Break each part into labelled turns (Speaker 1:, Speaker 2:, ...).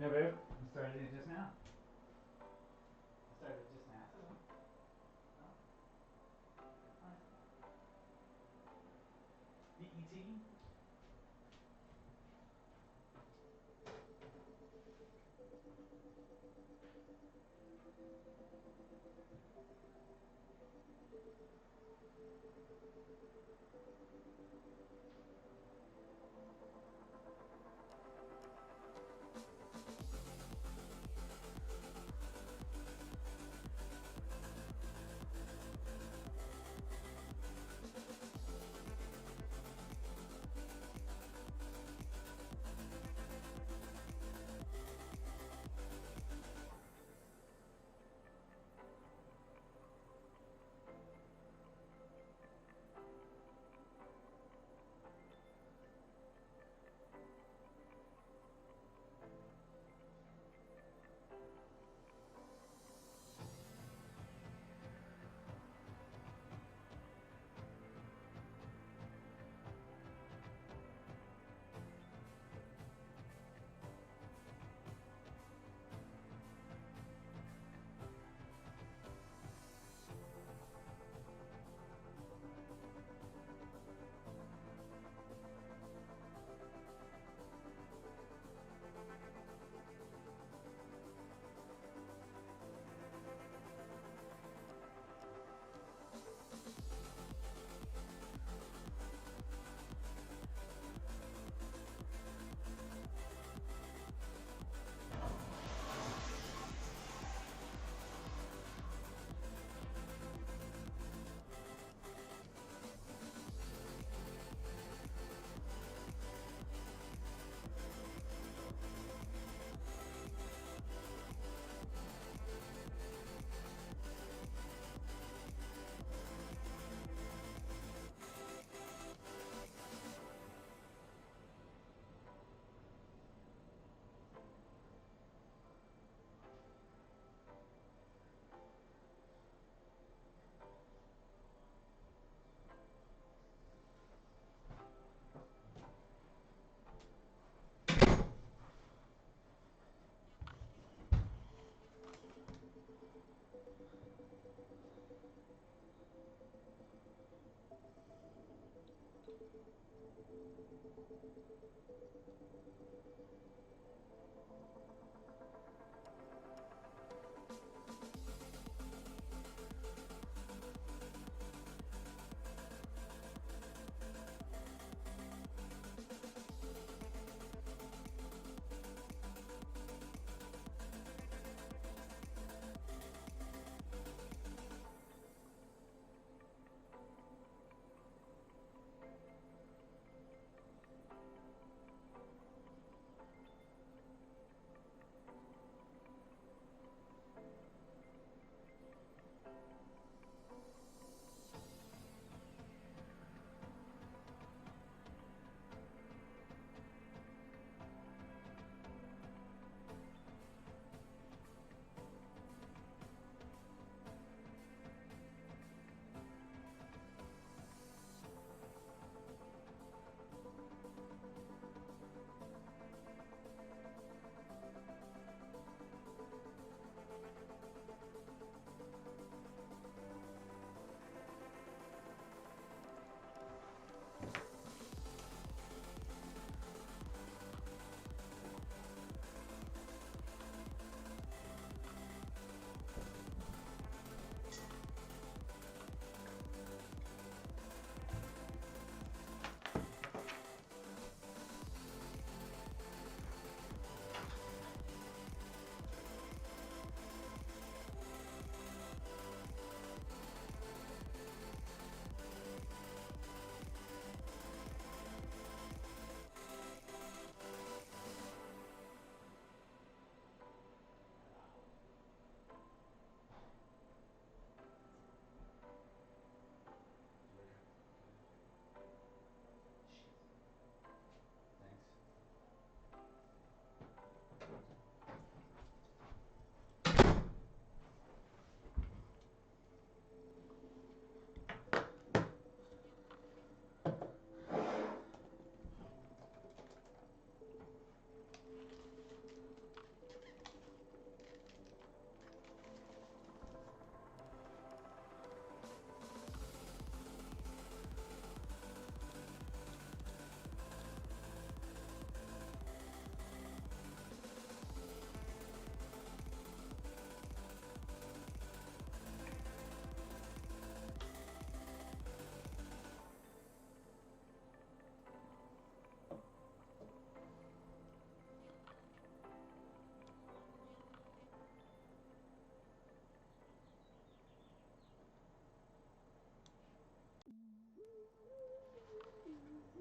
Speaker 1: No, babe. I started it just now. I started it just now, so. No? Alright. BET?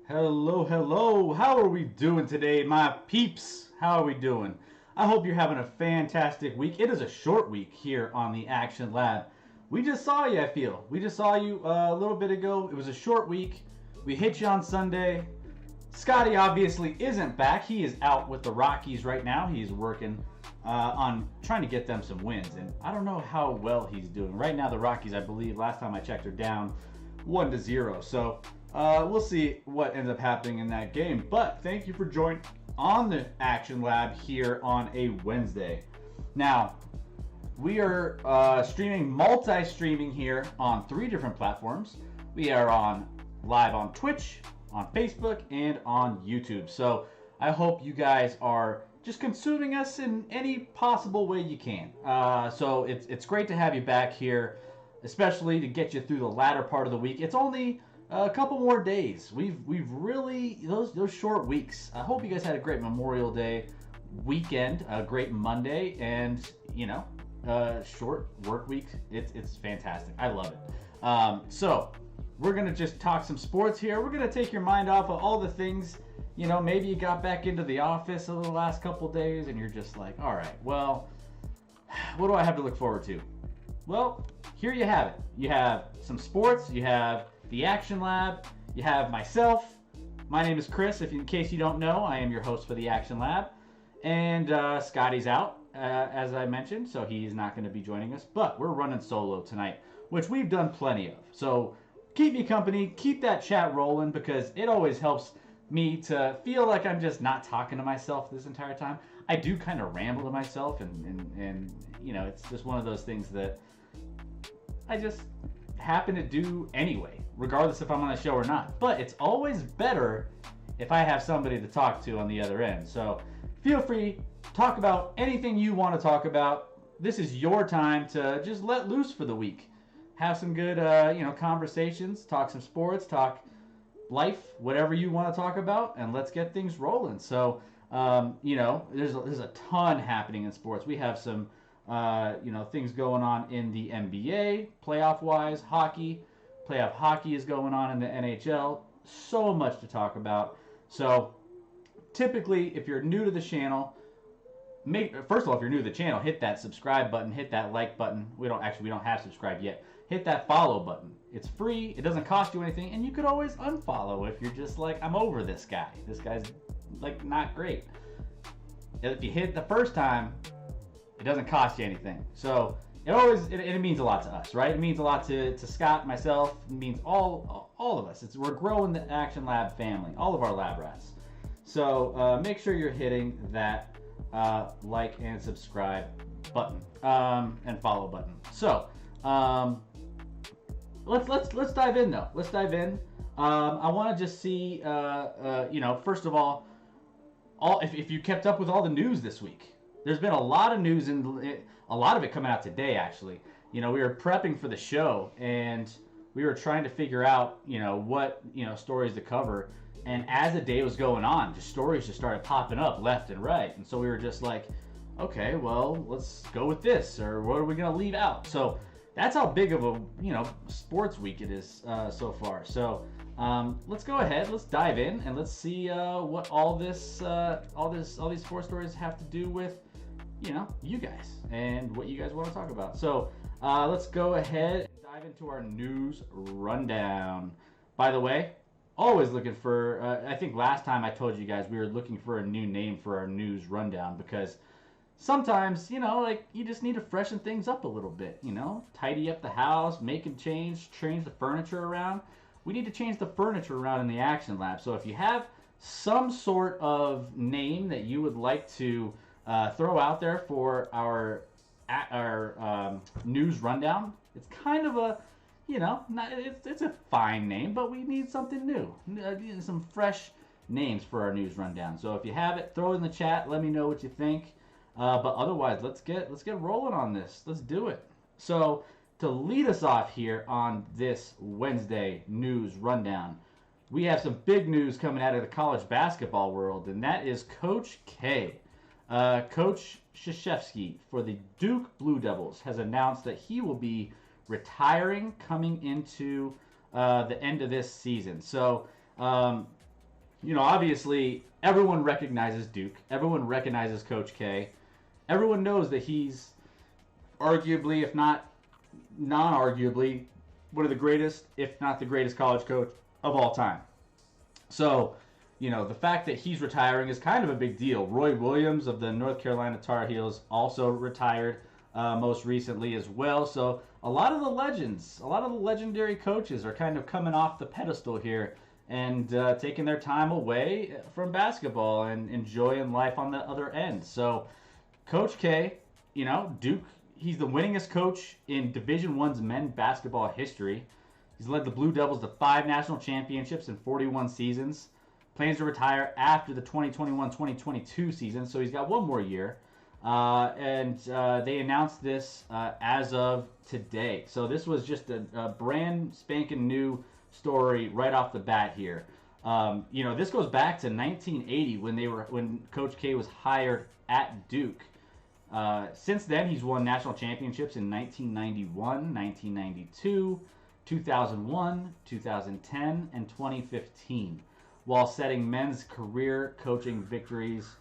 Speaker 1: Hello, hello. How are we doing today, my peeps? How are we doing? I hope you're having a fantastic week. It is a short week here on the Action Lab. We just saw you, I feel. We just saw you a little bit ago. It was a short week. We hit you on Sunday. Scotty obviously isn't back. He is out with the Rockies right now. He's working on trying to get them some wins. And I don't know how well he's doing. Right now, the Rockies, I believe, last time I checked, are down 1-0. So we'll see what ends up happening in that game. But thank you for joining on the Action Lab here on a Wednesday. Now, we are multi-streaming here on 3 different platforms. We are live on Twitch, on Facebook, and on YouTube. So I hope you guys are just consuming us in any possible way you can. So it's great to have you back here, especially to get you through the latter part of the week. It's only a couple more days. We've really those short weeks. I hope you guys had a great Memorial Day weekend, a great Monday, and short work week. It's fantastic. I love it. So we're gonna just talk some sports here. We're gonna take your mind off of all the things. Maybe you got back into the office over the last couple days, and you're just like, all right, well, what do I have to look forward to? Well, here you have it. You have some sports. You have the Action Lab. You have myself. My name is Chris. In case you don't know, I am your host for the Action Lab. And Scotty's out, as I mentioned, so he's not going to be joining us. But we're running solo tonight, which we've done plenty of. So keep me company. Keep that chat rolling, because it always helps me to feel like I'm just not talking to myself this entire time. I do kind of ramble to myself, and it's just one of those things that I just happen to do anyway, regardless if I'm on a show or not. But it's always better if I have somebody to talk to on the other end. So feel free, talk about anything you want to talk about. This is your time to just let loose for the week. Have some good, conversations, talk some sports, talk life, whatever you want to talk about, and let's get things rolling. So, there's a ton happening in sports. We have some, things going on in the NBA, playoff-wise, hockey. Playoff hockey is going on in the NHL. So much to talk about. So, typically, if you're new to the channel, first of all, if you're new to the channel, hit that subscribe button, hit that like button. We don't have subscribe yet. Hit that follow button. It's free. It doesn't cost you anything, and you could always unfollow if you're just like, I'm over this guy. This guy's like not great. If you hit the first time, it doesn't cost you anything. So it means a lot to us, right? It means a lot to Scott, myself. It means all of us. We're growing the Action Lab family, all of our lab rats. So make sure you're hitting that like and subscribe button and follow button. So let's dive in though. Let's dive in. I want to just see, first of all, if you kept up with all the news this week. There's been a lot of news, and a lot of it coming out today, actually. We were prepping for the show, and we were trying to figure out, what, stories to cover. And as the day was going on, stories just started popping up left and right. And so we were just like, okay, well, let's go with this, or what are we going to leave out? So that's how big of a, sports week it is so far. So let's go ahead, let's dive in, and let's see what all these sports stories have to do with, you guys and what you guys want to talk about. So let's go ahead and dive into our news rundown. By the way, always looking for, I think last time I told you guys we were looking for a new name for our news rundown, because sometimes, you just need to freshen things up a little bit, tidy up the house, change the furniture around. We need to change the furniture around in the Action Lab. So if you have some sort of name that you would like to throw out there for our news rundown, it's kind of a, it's a fine name, but we need something new, some fresh names for our news rundown. So if you have it, throw it in the chat. Let me know what you think. But otherwise, let's get rolling on this. Let's do it. So to lead us off here on this Wednesday news rundown, we have some big news coming out of the college basketball world, and that is Coach K. Coach Krzyzewski for the Duke Blue Devils has announced that he will be retiring coming into the end of this season. So Obviously, everyone recognizes Duke. Everyone recognizes Coach K. Everyone knows that he's arguably, if not non-arguably, one of the greatest, if not the greatest college coach of all time. So, the fact that he's retiring is kind of a big deal. Roy Williams of the North Carolina Tar Heels also retired most recently as well. So a lot of the legends, a lot of the legendary coaches are kind of coming off the pedestal here and taking their time away from basketball and enjoying life on the other end. So Coach K, Duke, he's the winningest coach in Division I's men's basketball history. He's led the Blue Devils to 5 national championships in 41 seasons. Plans to retire after the 2021-2022 season, so he's got one more year. And they announced this as of today. So this was just a brand spanking new story right off the bat here. This goes back to 1980 when Coach K was hired at Duke. Since then, he's won national championships in 1991, 1992, 2001, 2010, and 2015, while setting men's career coaching victories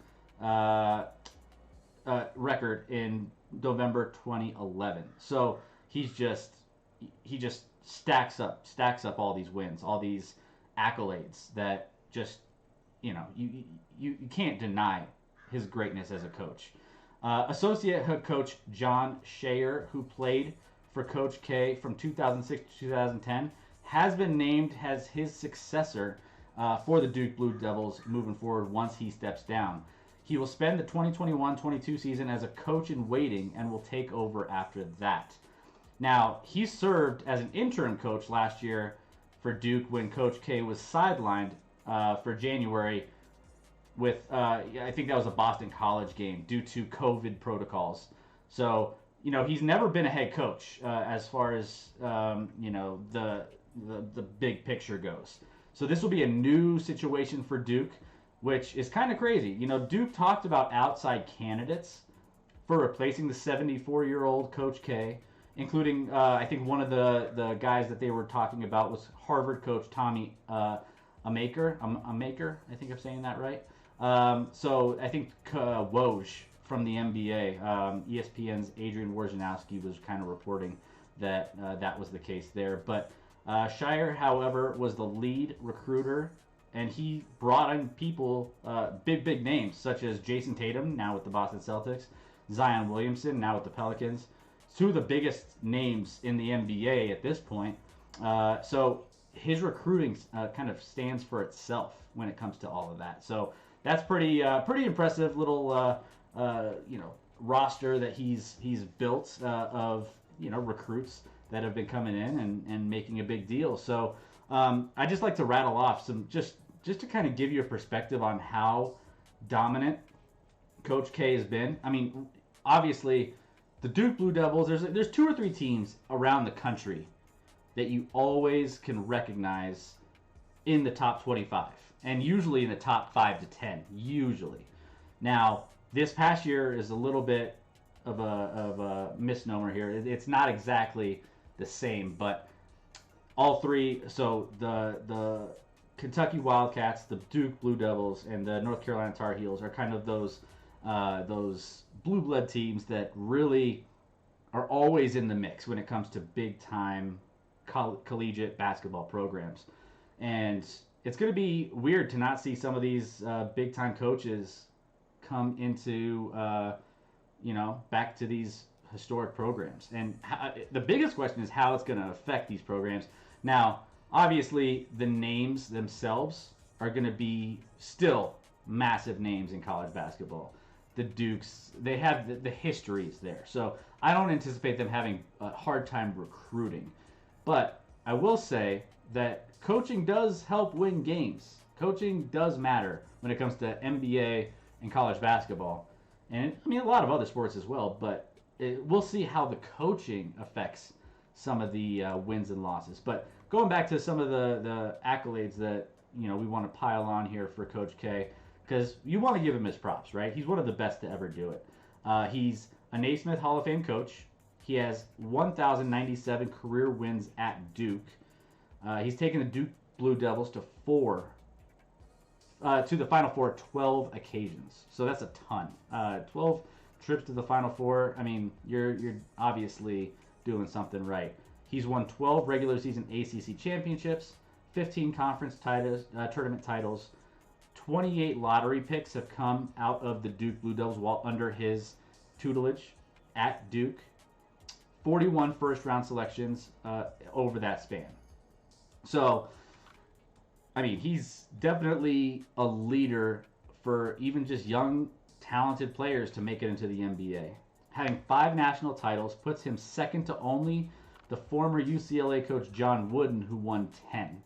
Speaker 1: record in November 2011. So he just stacks up all these wins, all these accolades that just you can't deny his greatness as a coach. Associate head coach John Shayer, who played for Coach K from 2006 to 2010, has been named as his successor for the Duke Blue Devils moving forward once he steps down. He will spend the 2021-22 season as a coach in waiting and will take over after that. Now, he served as an interim coach last year for Duke when Coach K was sidelined for January with, I think that was a Boston College game due to COVID protocols. So, he's never been a head coach as far as, the big picture goes. So this will be a new situation for Duke, which is kind of crazy. Duke talked about outside candidates for replacing the 74-year-old Coach K, including, I think one of the guys that they were talking about was Harvard coach Tommy Amaker. I think I'm saying that right. So I think Woj from the NBA, ESPN's Adrian Wojnarowski was kind of reporting that that was the case there. But Shire, however, was the lead recruiter, and he brought in people, big names, such as Jason Tatum, now with the Boston Celtics, Zion Williamson, now with the Pelicans, two of the biggest names in the NBA at this point. So his recruiting kind of stands for itself when it comes to all of that. So that's pretty impressive little roster that he's built of recruits that have been coming in and making a big deal. So I just like to rattle off some just to kind of give you a perspective on how dominant Coach K has been. I mean, obviously, the Duke Blue Devils, there's 2 or 3 teams around the country that you always can recognize in the top 25, and usually in the top 5 to 10, usually. Now, this past year is a little bit of a misnomer here. It's not exactly the same, but all 3, so the Kentucky Wildcats, the Duke Blue Devils, and the North Carolina Tar Heels are kind of those blue blood teams that really are always in the mix when it comes to big time collegiate basketball programs. And it's going to be weird to not see some of these big time coaches come into back to these historic programs. And the biggest question is how it's going to affect these programs. Now, obviously, the names themselves are going to be still massive names in college basketball. The Dukes, they have the histories there. So I don't anticipate them having a hard time recruiting. But I will say that coaching does help win games. Coaching does matter when it comes to NBA and college basketball. And, I mean, a lot of other sports as well. But we'll see how the coaching affects some of the wins and losses. But going back to some of the accolades that we want to pile on here for Coach K, because you want to give him his props, right? He's one of the best to ever do it. He's a Naismith Hall of Fame coach. He has 1,097 career wins at Duke. He's taken the Duke Blue Devils to 4 to the Final Four 12 occasions. So that's a ton. 12 trips to the Final Four. I mean, you're obviously doing something right. He's won 12 regular season ACC championships, 15 conference titles, tournament titles. 28 lottery picks have come out of the Duke Blue Devils while under his tutelage at Duke. 41 first-round selections over that span. So, I mean, he's definitely a leader for even just young, talented players to make it into the NBA. Having 5 national titles puts him second to only the former UCLA coach John Wooden, who won 10.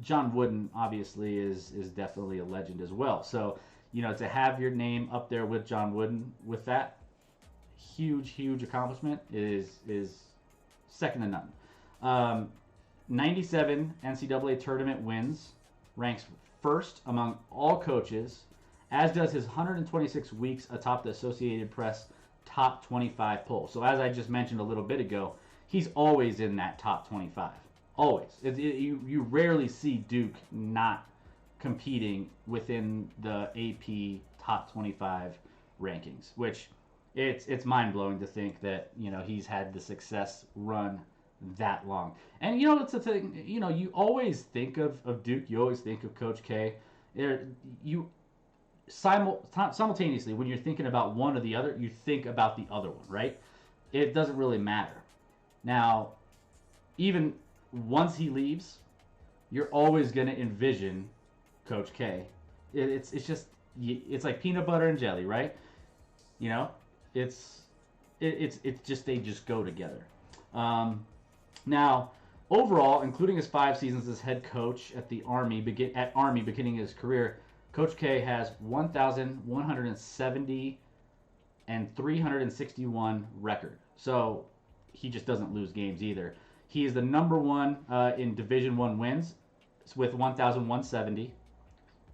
Speaker 1: John Wooden obviously is definitely a legend as well. So, to have your name up there with John Wooden with that huge accomplishment is second to none. 97 NCAA tournament wins, ranks first among all coaches, as does his 126 weeks atop the Associated Press top 25 poll. So as I just mentioned a little bit ago, he's always in that top 25. Always. You rarely see Duke not competing within the AP top 25 rankings, which it's mind-blowing to think that, he's had the success run that long. And, it's a thing, you always think of Duke, you always think of Coach K. Simultaneously, when you're thinking about one or the other, you think about the other one, right? It doesn't really matter. Now, even once he leaves, you're always going to envision Coach K. It's like peanut butter and jelly, right? It's just they just go together. Now, overall, including his 5 seasons as head coach at Army beginning his career, Coach K has 1,170 and 361 record. So he just doesn't lose games either. He is the number 1 in Division I wins with 1,170.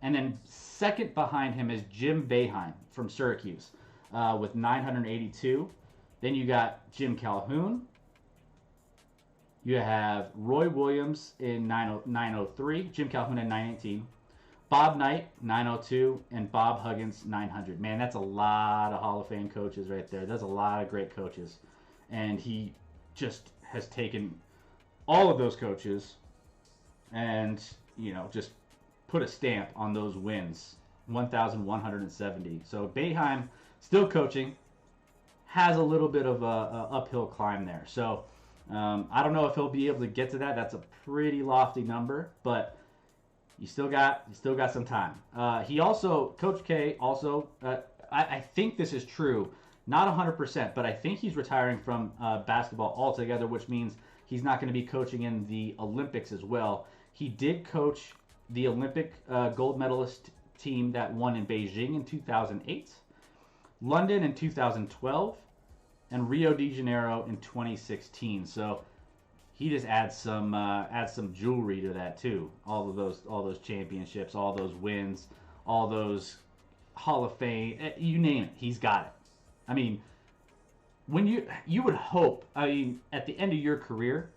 Speaker 1: And then second behind him is Jim Boeheim from Syracuse with 982. Then you got Jim Calhoun. You have Roy Williams in 903, Jim Calhoun at 918, Bob Knight 902, and Bob Huggins 900. Man, that's a lot of Hall of Fame coaches right there. That's a lot of great coaches. And he just has taken all of those coaches and, just put a stamp on those wins. 1,170. So Boeheim, still coaching, has a little bit of a uphill climb there. So I don't know if he'll be able to get to that. That's a pretty lofty number, but you still got some time. Coach K also, I think this is true, not 100%, but I think he's retiring from basketball altogether, which means he's not going to be coaching in the Olympics as well. He did coach the Olympic gold medalist team that won in Beijing in 2008, London in 2012, and Rio de Janeiro in 2016. So he just adds some jewelry to that too. All those championships, all those wins, all those Hall of Fame, you name it, he's got it. I mean, when you would hope, at the end of your career,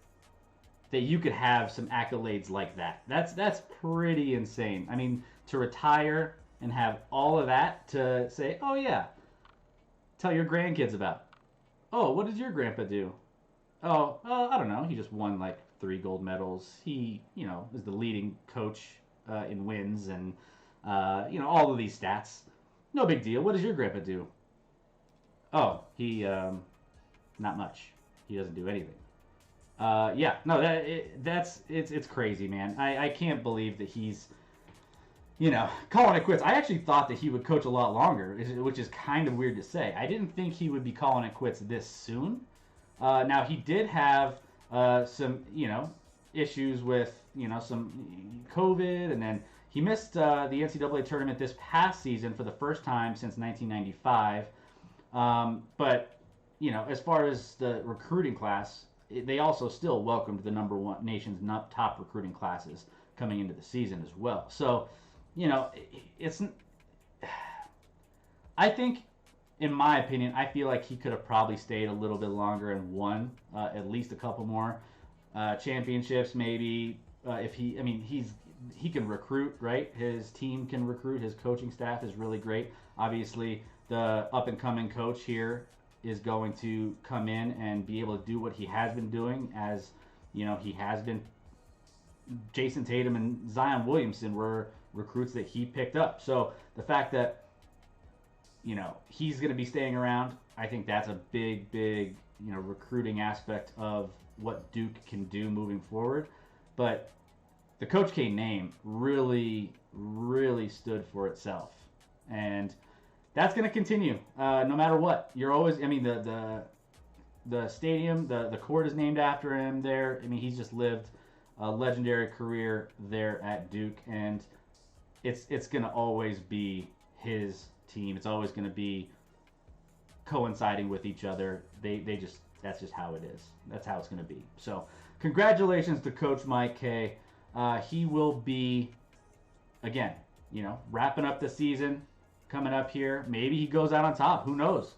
Speaker 1: that you could have some accolades like that. That's pretty insane. I mean, to retire and have all of that to say, oh yeah, tell your grandkids about. Oh, what does your grandpa do? Oh, I don't know. He just won like 3 gold medals. He, is the leading coach in wins and, all of these stats. No big deal. What does your grandpa do? Oh, he, not much. He doesn't do anything. It's crazy, man. I can't believe that he's, calling it quits. I actually thought that he would coach a lot longer, which is kind of weird to say. I didn't think he would be calling it quits this soon. Now, he did have some, issues with, some COVID, and then he missed the NCAA tournament this past season for the first time since 1995. But, as far as the recruiting class, they also still welcomed the number 1 nation's top recruiting classes coming into the season as well. So, I think, in my opinion, I feel like he could have probably stayed a little bit longer and won at least a couple more championships, maybe. He's he can recruit, right? His team can recruit. His coaching staff is really great. Obviously, the up-and-coming coach here is going to come in and be able to do what he has been doing. As you know, he has been. Jason Tatum and Zion Williamson were recruits that he picked up. So the fact that, you know, he's going to be staying around, I think that's a big, big, you know, recruiting aspect of what Duke can do moving forward. But the Coach K name really, really stood for itself. And that's going to continue no matter what. You're always, I mean, the stadium, the court is named after him there. I mean, he's just lived a legendary career there at Duke, and it's going to always be his team. It's always going to be coinciding with each other. They just, that's just how it is. That's how it's going to be. So congratulations to Coach Mike K. He will be, again, you know, wrapping up the season, coming up here. Maybe he goes out on top. Who knows?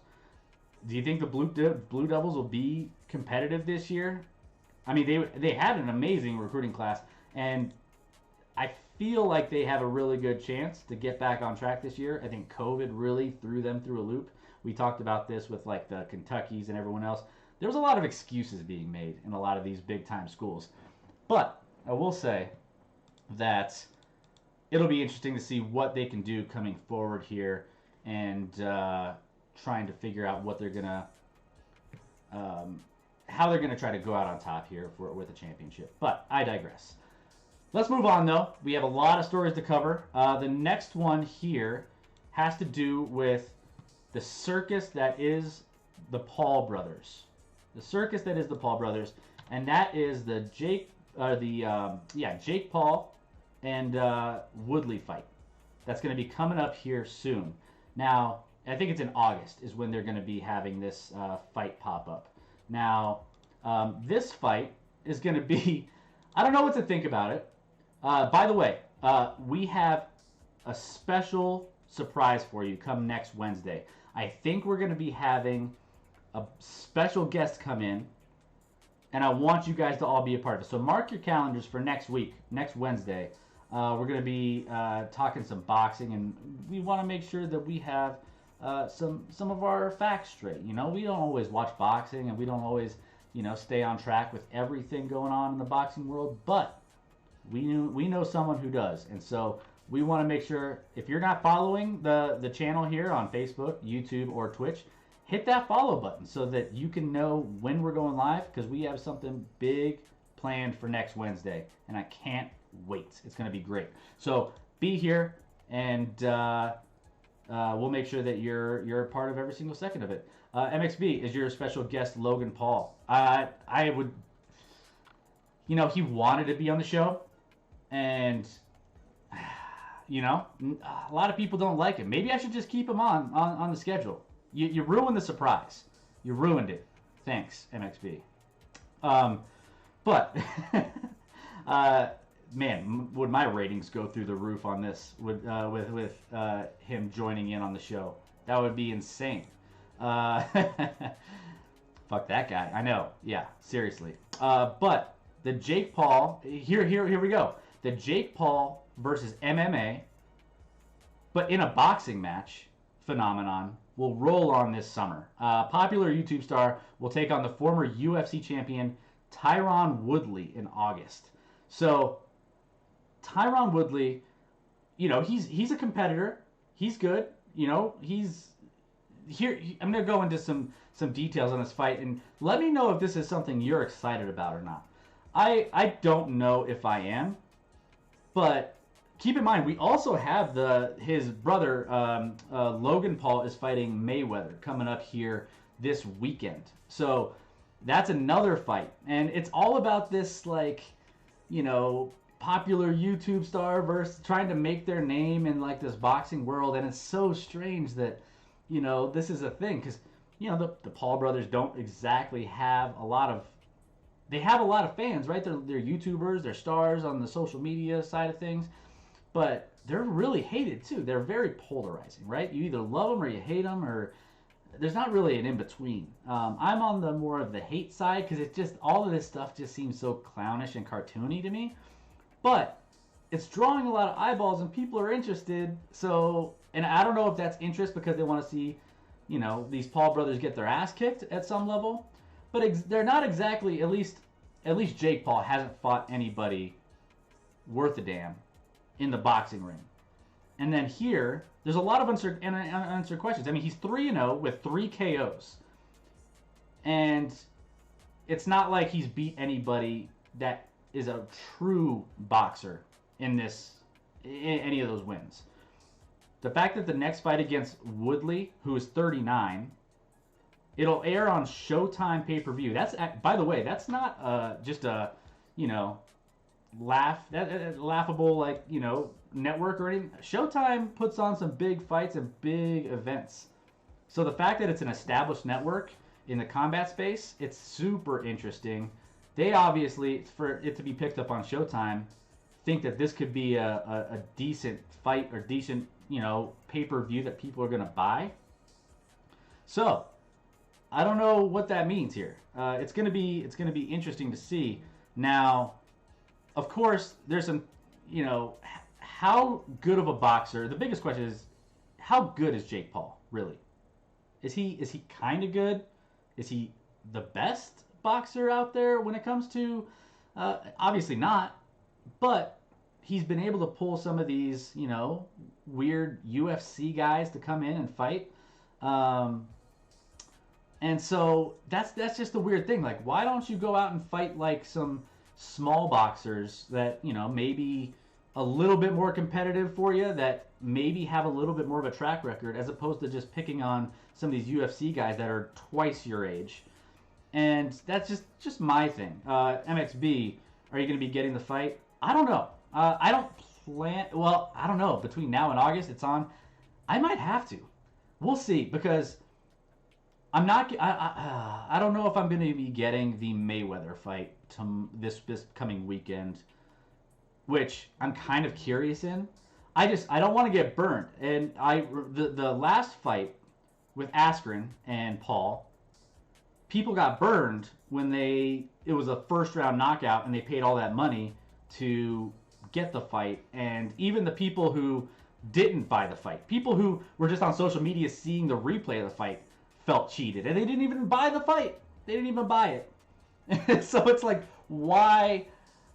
Speaker 1: Do you think the Blue Devils will be competitive this year? I mean, they had an amazing recruiting class, and I feel like they have a really good chance to get back on track this year. I think COVID really threw them through a loop. We talked about this with like the Kentuckys and everyone else. There was a lot of excuses being made in a lot of these big-time schools. But I will say that it'll be interesting to see what they can do coming forward here, and trying to figure out what they're going to how they're going to try to go out on top here with a championship. But I digress. Let's move on, though. We have a lot of stories to cover. The next one here has to do with the circus that is the Paul brothers. The circus that is the Paul brothers, and that is the Jake Paul and Woodley fight. That's going to be coming up here soon. Now, I think it's in August is when they're going to be having this fight pop up. Now, this fight is going to be, I don't know what to think about it. By the way, we have a special surprise for you come next Wednesday. I think we're going to be having a special guest come in, and I want you guys to all be a part of it. So mark your calendars for next week, next Wednesday. We're going to be talking some boxing, and we want to make sure that we have some of our facts straight. You know, we don't always watch boxing, and we don't always, you know, stay on track with everything going on in the boxing world, but we know someone who does. And so we want to make sure, if you're not following the channel here on Facebook, YouTube, or Twitch, hit that follow button so that you can know when we're going live, because we have something big planned for next Wednesday, and I can't wait. It's going to be great. So be here, and we'll make sure that you're a part of every single second of it. MXB is your special guest, Logan Paul. I would, you know, he wanted to be on the show, and you know, a lot of people don't like him. Maybe I should just keep him on the schedule. You ruined the surprise. You ruined it. Thanks, MXB. But man, would my ratings go through the roof on this with him joining in on the show? That would be insane. Fuck that guy. I know. Yeah, seriously. But the Jake Paul, here we go. The Jake Paul versus MMA, but in a boxing match phenomenon, will roll on this summer. Popular YouTube star will take on the former UFC champion Tyron Woodley in August. So Tyron Woodley, you know, he's a competitor. He's good. You know, he's here. I'm going to go into some details on this fight, and let me know if this is something you're excited about or not. I don't know if I am, but keep in mind, we also have his brother, Logan Paul, is fighting Mayweather coming up here this weekend. So that's another fight. And it's all about this, like, you know, popular YouTube star versus trying to make their name in, like, this boxing world. And it's so strange that, you know, this is a thing. Because, you know, the Paul brothers don't exactly have a lot of... They have a lot of fans, right? They're YouTubers, they're stars on the social media side of things. But they're really hated too. They're very polarizing, right? You either love them or you hate them, or there's not really an in-between. I'm on the more of the hate side, because it just, all of this stuff just seems so clownish and cartoony to me. But it's drawing a lot of eyeballs and people are interested. So, and I don't know if that's interest because they want to see, these Paul brothers get their ass kicked at some level, but they're not exactly. At least Jake Paul hasn't fought anybody worth a damn in the boxing ring. And then here, there's a lot of unanswered questions. I mean, he's 3-0 with 3 KOs. And it's not like he's beat anybody that is a true boxer in any of those wins. The fact that the next fight against Woodley, who is 39, it'll air on Showtime pay-per-view. That's, by the way, that's not just a, laughable, network or anything. Showtime puts on some big fights and big events. So the fact that it's an established network in the combat space, it's super interesting. They obviously, for it to be picked up on Showtime, think that this could be a decent fight or decent, pay-per-view that people are going to buy. So, I don't know what that means here. It's going to be interesting to see. Now, of course, there's some, how good of a boxer? The biggest question is, how good is Jake Paul really? Is he kind of good? Is he the best boxer out there when it comes to? Obviously not, but he's been able to pull some of these, weird UFC guys to come in and fight. And so that's just the weird thing. Like, why don't you go out and fight like some small boxers that, maybe a little bit more competitive for you, that maybe have a little bit more of a track record, as opposed to just picking on some of these UFC guys that are twice your age. And that's just my thing. MXB, are you going to be getting the fight? I don't know. I don't plan. Well, I don't know. Between now and August, it's on. I might have to. We'll see, because I'm not. I don't know if I'm going to be getting the Mayweather fight this coming weekend, which I'm kind of curious in. I don't want to get burned. And the last fight with Askren and Paul, people got burned when it was a first round knockout and they paid all that money to get the fight. And even the people who didn't buy the fight, people who were just on social media seeing the replay of the fight, felt cheated, and they didn't even buy the fight. They didn't even buy it. So it's like, why?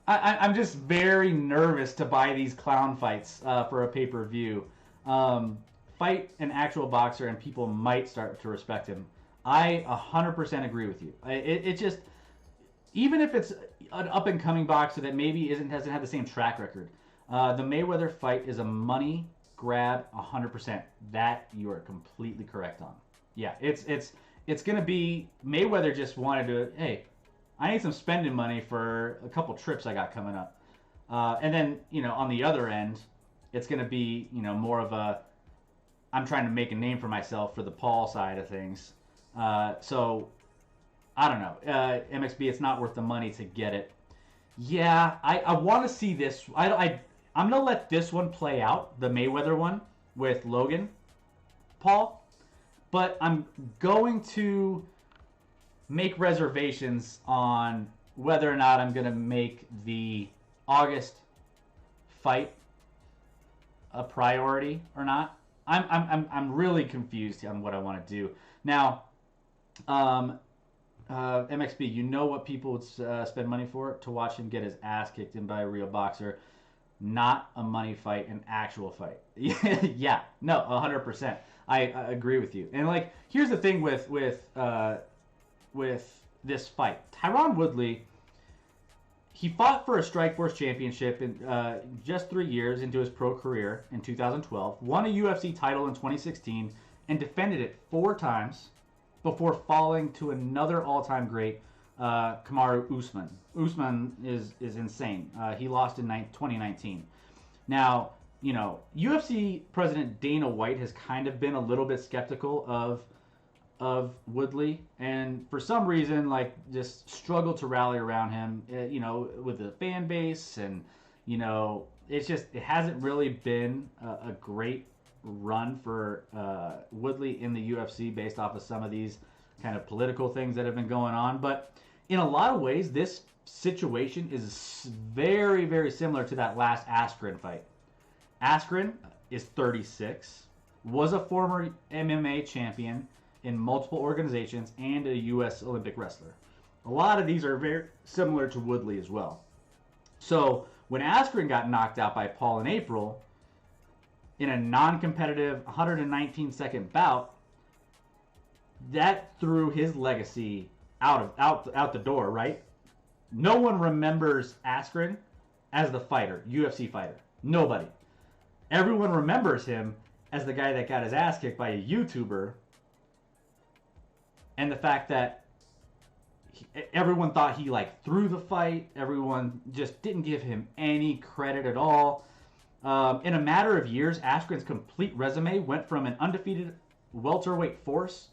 Speaker 1: I'm just very nervous to buy these clown fights for a pay-per-view. Fight an actual boxer and people might start to respect him. I 100% agree with you. It just, even if it's an up-and-coming boxer that maybe hasn't had the same track record, the Mayweather fight is a money grab 100%. That you are completely correct on. Yeah, it's going to be, Mayweather just wanted to, hey, I need some spending money for a couple trips I got coming up. And then, on the other end, it's going to be, more of a, I'm trying to make a name for myself for the Paul side of things. So, I don't know. MXB, it's not worth the money to get it. Yeah, I want to see this. I'm going to let this one play out, the Mayweather one with Logan Paul. But I'm going to make reservations on whether or not I'm going to make the August fight a priority or not. I'm really confused on what I want to do. Now, MXB, you know what people would spend money for? To watch him get his ass kicked in by a real boxer. Not a money fight, an actual fight. Yeah, no, 100%. I agree with you. And like, here's the thing with this fight. Tyron Woodley, he fought for a Strikeforce championship in just 3 years into his pro career in 2012, won a UFC title in 2016, and defended it 4 times before falling to another all-time great, Kamaru Usman. Usman is insane. He lost in 2019. Now, UFC President Dana White has kind of been a little bit skeptical of Woodley, and for some reason, just struggled to rally around him, with the fan base, and, it hasn't really been a great run for Woodley in the UFC based off of some of these kind of political things that have been going on. But in a lot of ways, this situation is very, very similar to that last Askren fight. Askren is 36, was a former MMA champion in multiple organizations, and a U.S. Olympic wrestler. A lot of these are very similar to Woodley as well. So when Askren got knocked out by Paul in April in a non-competitive 119-second bout, that threw his legacy out the door, right? No one remembers Askren as the fighter, UFC fighter. Nobody. Everyone remembers him as the guy that got his ass kicked by a YouTuber, and the fact that everyone thought he like threw the fight. Everyone just didn't give him any credit at all. In a matter of years, Askren's complete resume went from an undefeated welterweight force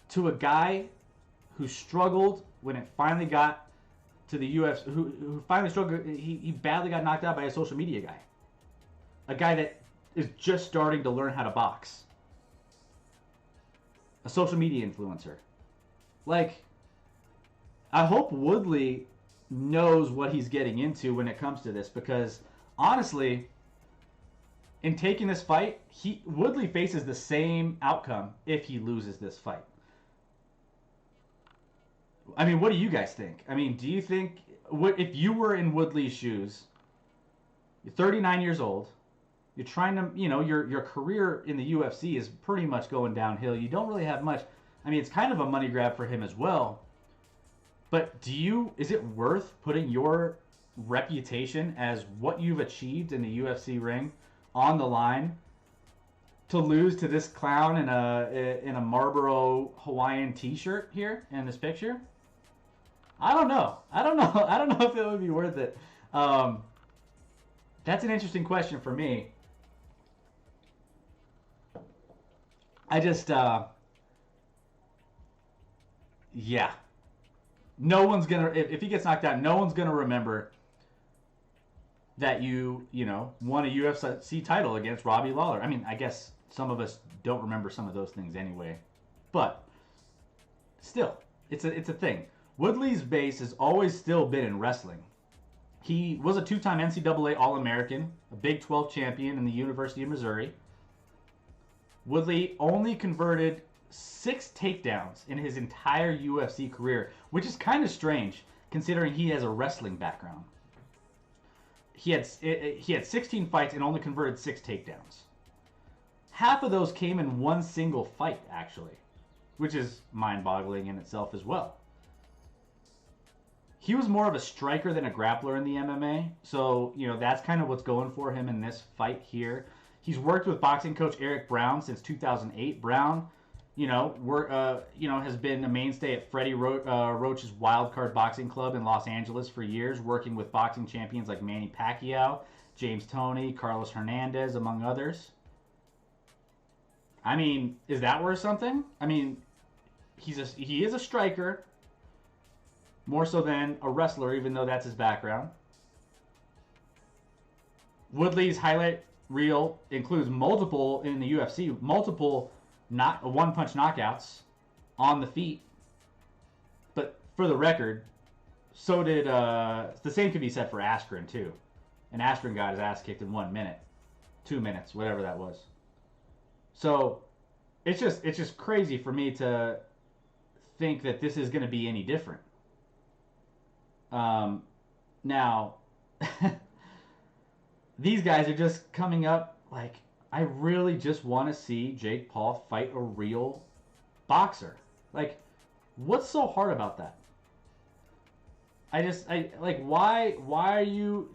Speaker 1: to a guy who struggled when it finally got to the UFC, who finally struggled. He badly got knocked out by a social media guy. A guy that is just starting to learn how to box. A social media influencer. Like, I hope Woodley knows what he's getting into when it comes to this, because honestly, in taking this fight, Woodley faces the same outcome if he loses this fight. I mean, what do you guys think? I mean, do you think, if you were in Woodley's shoes, you're 39 years old, you're trying to, your career in the UFC is pretty much going downhill. You don't really have much. I mean, it's kind of a money grab for him as well. But is it worth putting your reputation as what you've achieved in the UFC ring on the line to lose to this clown in a Marlboro Hawaiian t-shirt here in this picture? I don't know. I don't know if it would be worth it. That's an interesting question for me. I just, yeah. No one's gonna, if he gets knocked out, no one's gonna remember that you won a UFC title against Robbie Lawler. I mean, I guess some of us don't remember some of those things anyway, but still, it's a thing. Woodley's base has always still been in wrestling. He was a two-time NCAA All-American, a Big 12 champion in the University of Missouri. Woodley only converted 6 takedowns in his entire UFC career, which is kind of strange considering he has a wrestling background. He had 16 fights and only converted 6 takedowns. Half of those came in one single fight, actually, which is mind-boggling in itself as well. He was more of a striker than a grappler in the MMA, so that's kind of what's going for him in this fight here. He's worked with boxing coach Eric Brown since 2008. Brown, has been a mainstay at Freddie Roach's Wildcard Boxing Club in Los Angeles for years, working with boxing champions like Manny Pacquiao, James Toney, Carlos Hernandez, among others. I mean, is that worth something? I mean, he is a striker, more so than a wrestler, even though that's his background. Woodley's highlight reel includes multiple one-punch knockouts on the feet. But for the record, so did the same could be said for Askren too. And Askren got his ass kicked in 1 minute, 2 minutes, whatever that was. So it's just crazy for me to think that this is going to be any different. Now, these guys are just coming up like, I really just want to see Jake Paul fight a real boxer. Like, what's so hard about that? Why are you,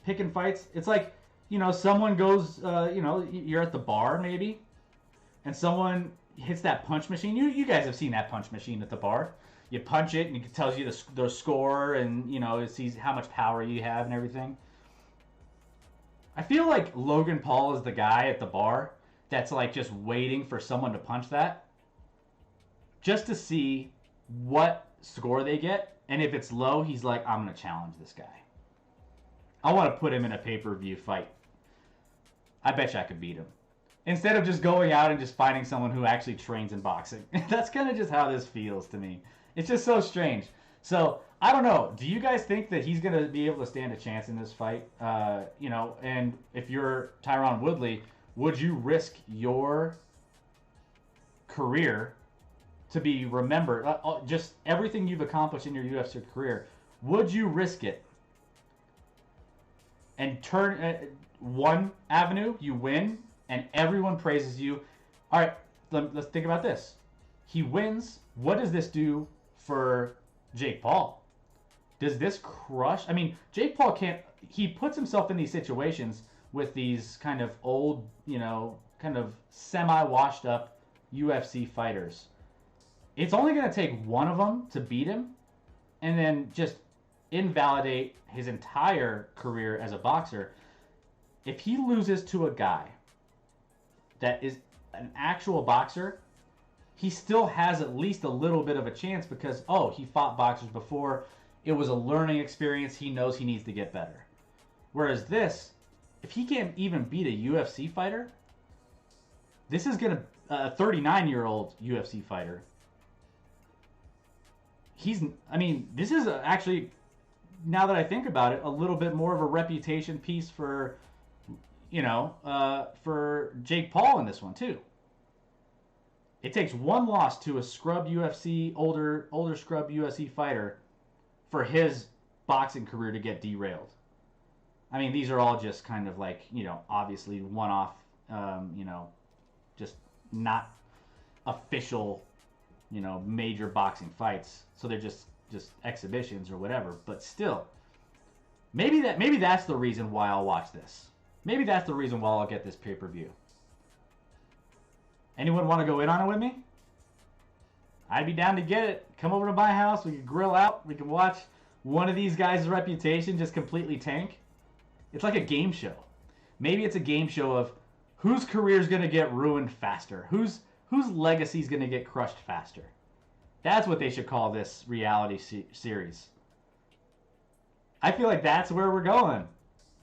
Speaker 1: picking fights? It's like, someone goes, you're at the bar maybe, and someone hits that punch machine. You guys have seen that punch machine at the bar. You punch it, and it tells you the score, and, it sees how much power you have and everything. I feel like Logan Paul is the guy at the bar that's like just waiting for someone to punch that, just to see what score they get, and if it's low, he's like, I'm going to challenge this guy. I want to put him in a pay-per-view fight. I bet you I could beat him. Instead of just going out and just finding someone who actually trains in boxing. That's kind of just how this feels to me. It's just so strange. So I don't know. Do you guys think that he's going to be able to stand a chance in this fight? And if you're Tyron Woodley, would you risk your career to be remembered? Just everything you've accomplished in your UFC career, would you risk it? And turn one avenue, you win, and everyone praises you. All right, let's think about this. He wins. What does this do for Jake Paul? Does this crush? I mean, Jake Paul can't. He puts himself in these situations with these kind of old, kind of semi-washed up UFC fighters. It's only going to take one of them to beat him, and then just invalidate his entire career as a boxer. If he loses to a guy that is an actual boxer, he still has at least a little bit of a chance because, he fought boxers before. It was a learning experience. He knows he needs to get better. Whereas this, if he can't even beat a UFC fighter, this is going to, a 39-year-old UFC fighter, this is actually, now that I think about it, a little bit more of a reputation piece for, for Jake Paul in this one too. It takes one loss to a scrub UFC, older scrub UFC fighter for his boxing career to get derailed. I mean, these are all just kind of like, obviously one-off, just not official, major boxing fights. So they're just exhibitions or whatever. But still, maybe that's the reason why I'll watch this. Maybe that's the reason why I'll get this pay-per-view. Anyone want to go in on it with me? I'd be down to get it. Come over to my house. We can grill out. We can watch one of these guys' reputation just completely tank. It's like a game show. Maybe it's a game show of whose career is going to get ruined faster. Whose legacy is going to get crushed faster. That's what they should call this reality series. I feel like that's where we're going.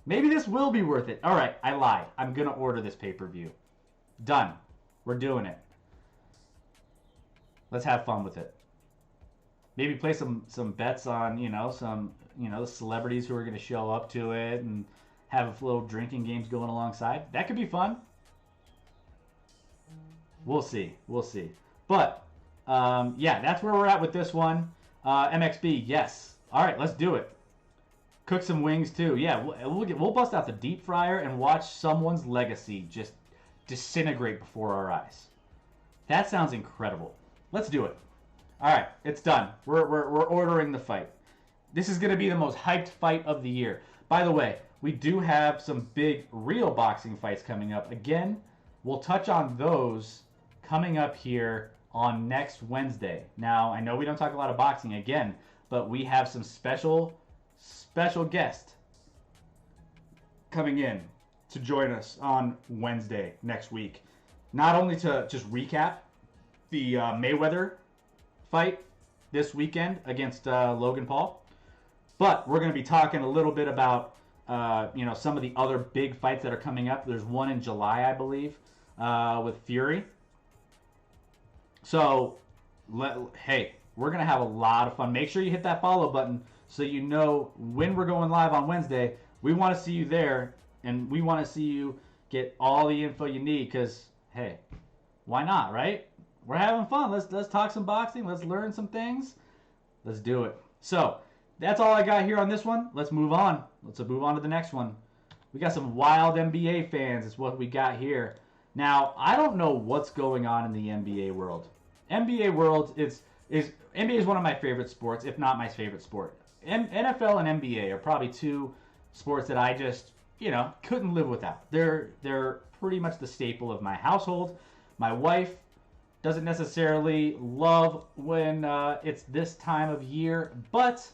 Speaker 1: Maybe this will be worth it. All right, I lied. I'm going to order this pay-per-view. Done. We're doing it. Let's have fun with it. Maybe play some bets on, the celebrities who are going to show up to it and have little drinking games going alongside. That could be fun. We'll see. But, that's where we're at with this one. MXB, yes. All right, let's do it. Cook some wings, too. Yeah, we'll bust out the deep fryer and watch someone's legacy just disintegrate before our eyes. That sounds incredible. Let's do it. All right, it's done. We're ordering the fight. This is going to be the most hyped fight of the year. By the way, we do have some big real boxing fights coming up. Again, we'll touch on those coming up here on next Wednesday. Now, I know we don't talk a lot of boxing again, but we have some special guest coming in to join us on Wednesday next week. Not only to just recap the Mayweather fight this weekend against Logan Paul, but we're going to be talking a little bit about some of the other big fights that are coming up. There's one in July, I believe, with Fury. So, hey, we're going to have a lot of fun. Make sure you hit that follow button so you know when we're going live on Wednesday. We want to see you there, and we want to see you get all the info you need because, hey, why not, right? We're having fun. Let's talk some boxing. Let's learn some things. Let's do it. So, that's all I got here on this one. Let's move on. Let's move on to the next one. We got some wild NBA fans is what we got here. Now, I don't know what's going on in the NBA world. NBA world NBA is one of my favorite sports, if not my favorite sport. NFL and NBA are probably two sports that I just, couldn't live without. They're pretty much the staple of my household. My wife doesn't necessarily love when it's this time of year, but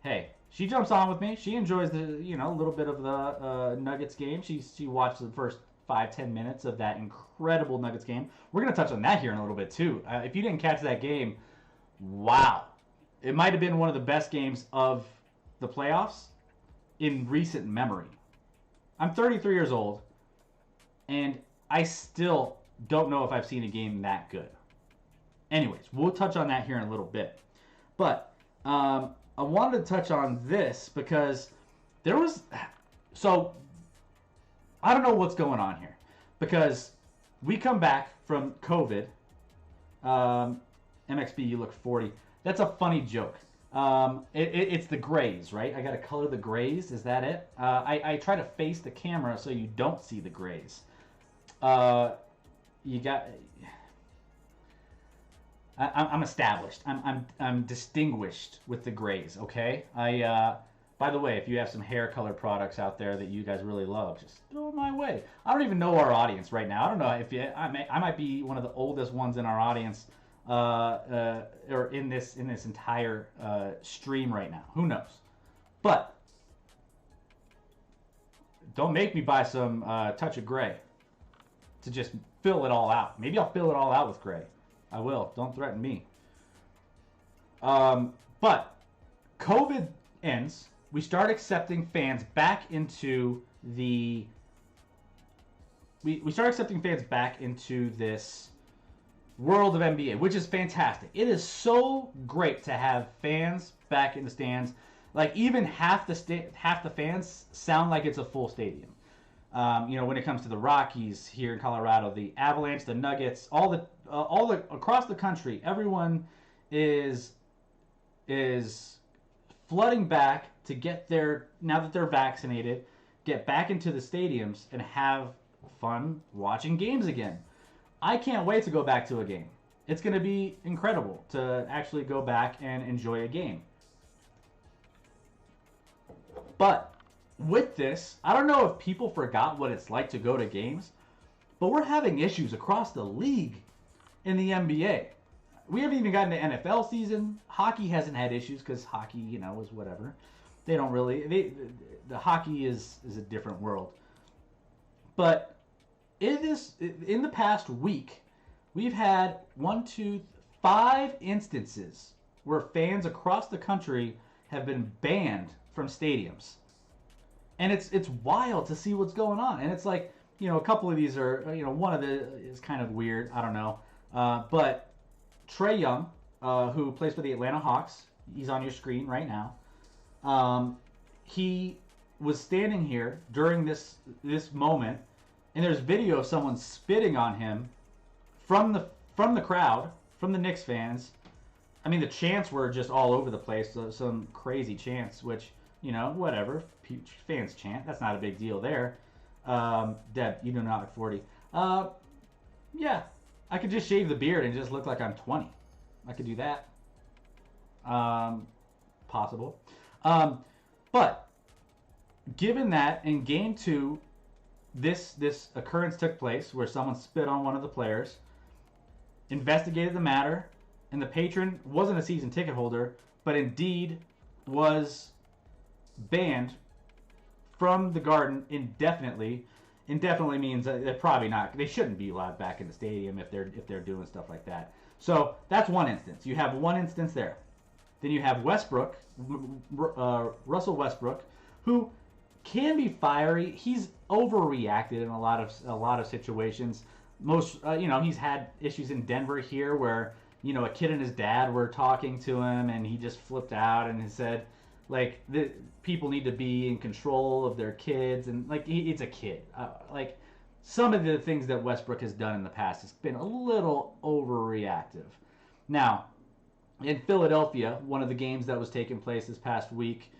Speaker 1: hey, she jumps on with me. She enjoys the, a little bit of the Nuggets game. She watched the first 5-10 minutes of that incredible Nuggets game. We're going to touch on that here in a little bit too. If you didn't catch that game, wow. It might have been one of the best games of the playoffs in recent memory. I'm 33 years old, and I still don't know if I've seen a game that good. Anyways, we'll touch on that here in a little bit. But I wanted to touch on this because there was, so I don't know what's going on here because we come back from COVID. MXB, you look 40. That's a funny joke. It's the grays, right? I got to color the grays. Is that it? I try to face the camera so you don't see the grays. You got. I'm established. I'm distinguished with the grays. Okay. By the way, if you have some hair color products out there that you guys really love, just throw them my way. I don't even know our audience right now. I don't know if I might be one of the oldest ones in our audience, or in this entire stream right now. Who knows? But don't make me buy some touch of gray to just fill it all out. Maybe I'll fill it all out with gray. I will. Don't threaten me. But COVID ends. We start accepting fans back into the. We start accepting fans back into this world of NBA, which is fantastic. It is so great to have fans back in the stands. Like even half the fans sound like it's a full stadium. When it comes to the Rockies here in Colorado, the Avalanche, the Nuggets, all the across the country, everyone is flooding back to get their, now that they're vaccinated, get back into the stadiums and have fun watching games again. I can't wait to go back to a game. It's going to be incredible to actually go back and enjoy a game. But with this, I don't know if people forgot what it's like to go to games, but we're having issues across the league in the NBA. We haven't even gotten to NFL season. Hockey hasn't had issues because hockey, is whatever. They don't really. The hockey is a different world. But in the past week, we've had 5 instances where fans across the country have been banned from stadiums. And it's wild to see what's going on. And it's like, a couple of these are, one of the is kind of weird. I don't know. But Trae Young, who plays for the Atlanta Hawks, he's on your screen right now. He was standing here during this moment, and there's video of someone spitting on him from the crowd, from the Knicks fans. I mean, the chants were just all over the place. So some crazy chants, which, whatever. Fans chant. That's not a big deal there. Deb, you do not look 40. Yeah, I could just shave the beard and just look like I'm 20. I could do that. Possible. But given that in game 2, this occurrence took place where someone spit on one of the players, investigated the matter, and the patron wasn't a season ticket holder, but indeed was banned from the Garden indefinitely. Indefinitely means that they're probably not. They shouldn't be allowed back in the stadium if they're doing stuff like that. So that's one instance. You have one instance there. Then you have Westbrook, Russell Westbrook, who can be fiery. He's overreacted in a lot of situations. He's had issues in Denver here where a kid and his dad were talking to him and he just flipped out and he said, like, the people need to be in control of their kids, and it's a kid. Some of the things that Westbrook has done in the past has been a little overreactive. Now, in Philadelphia, one of the games that was taking place this past week,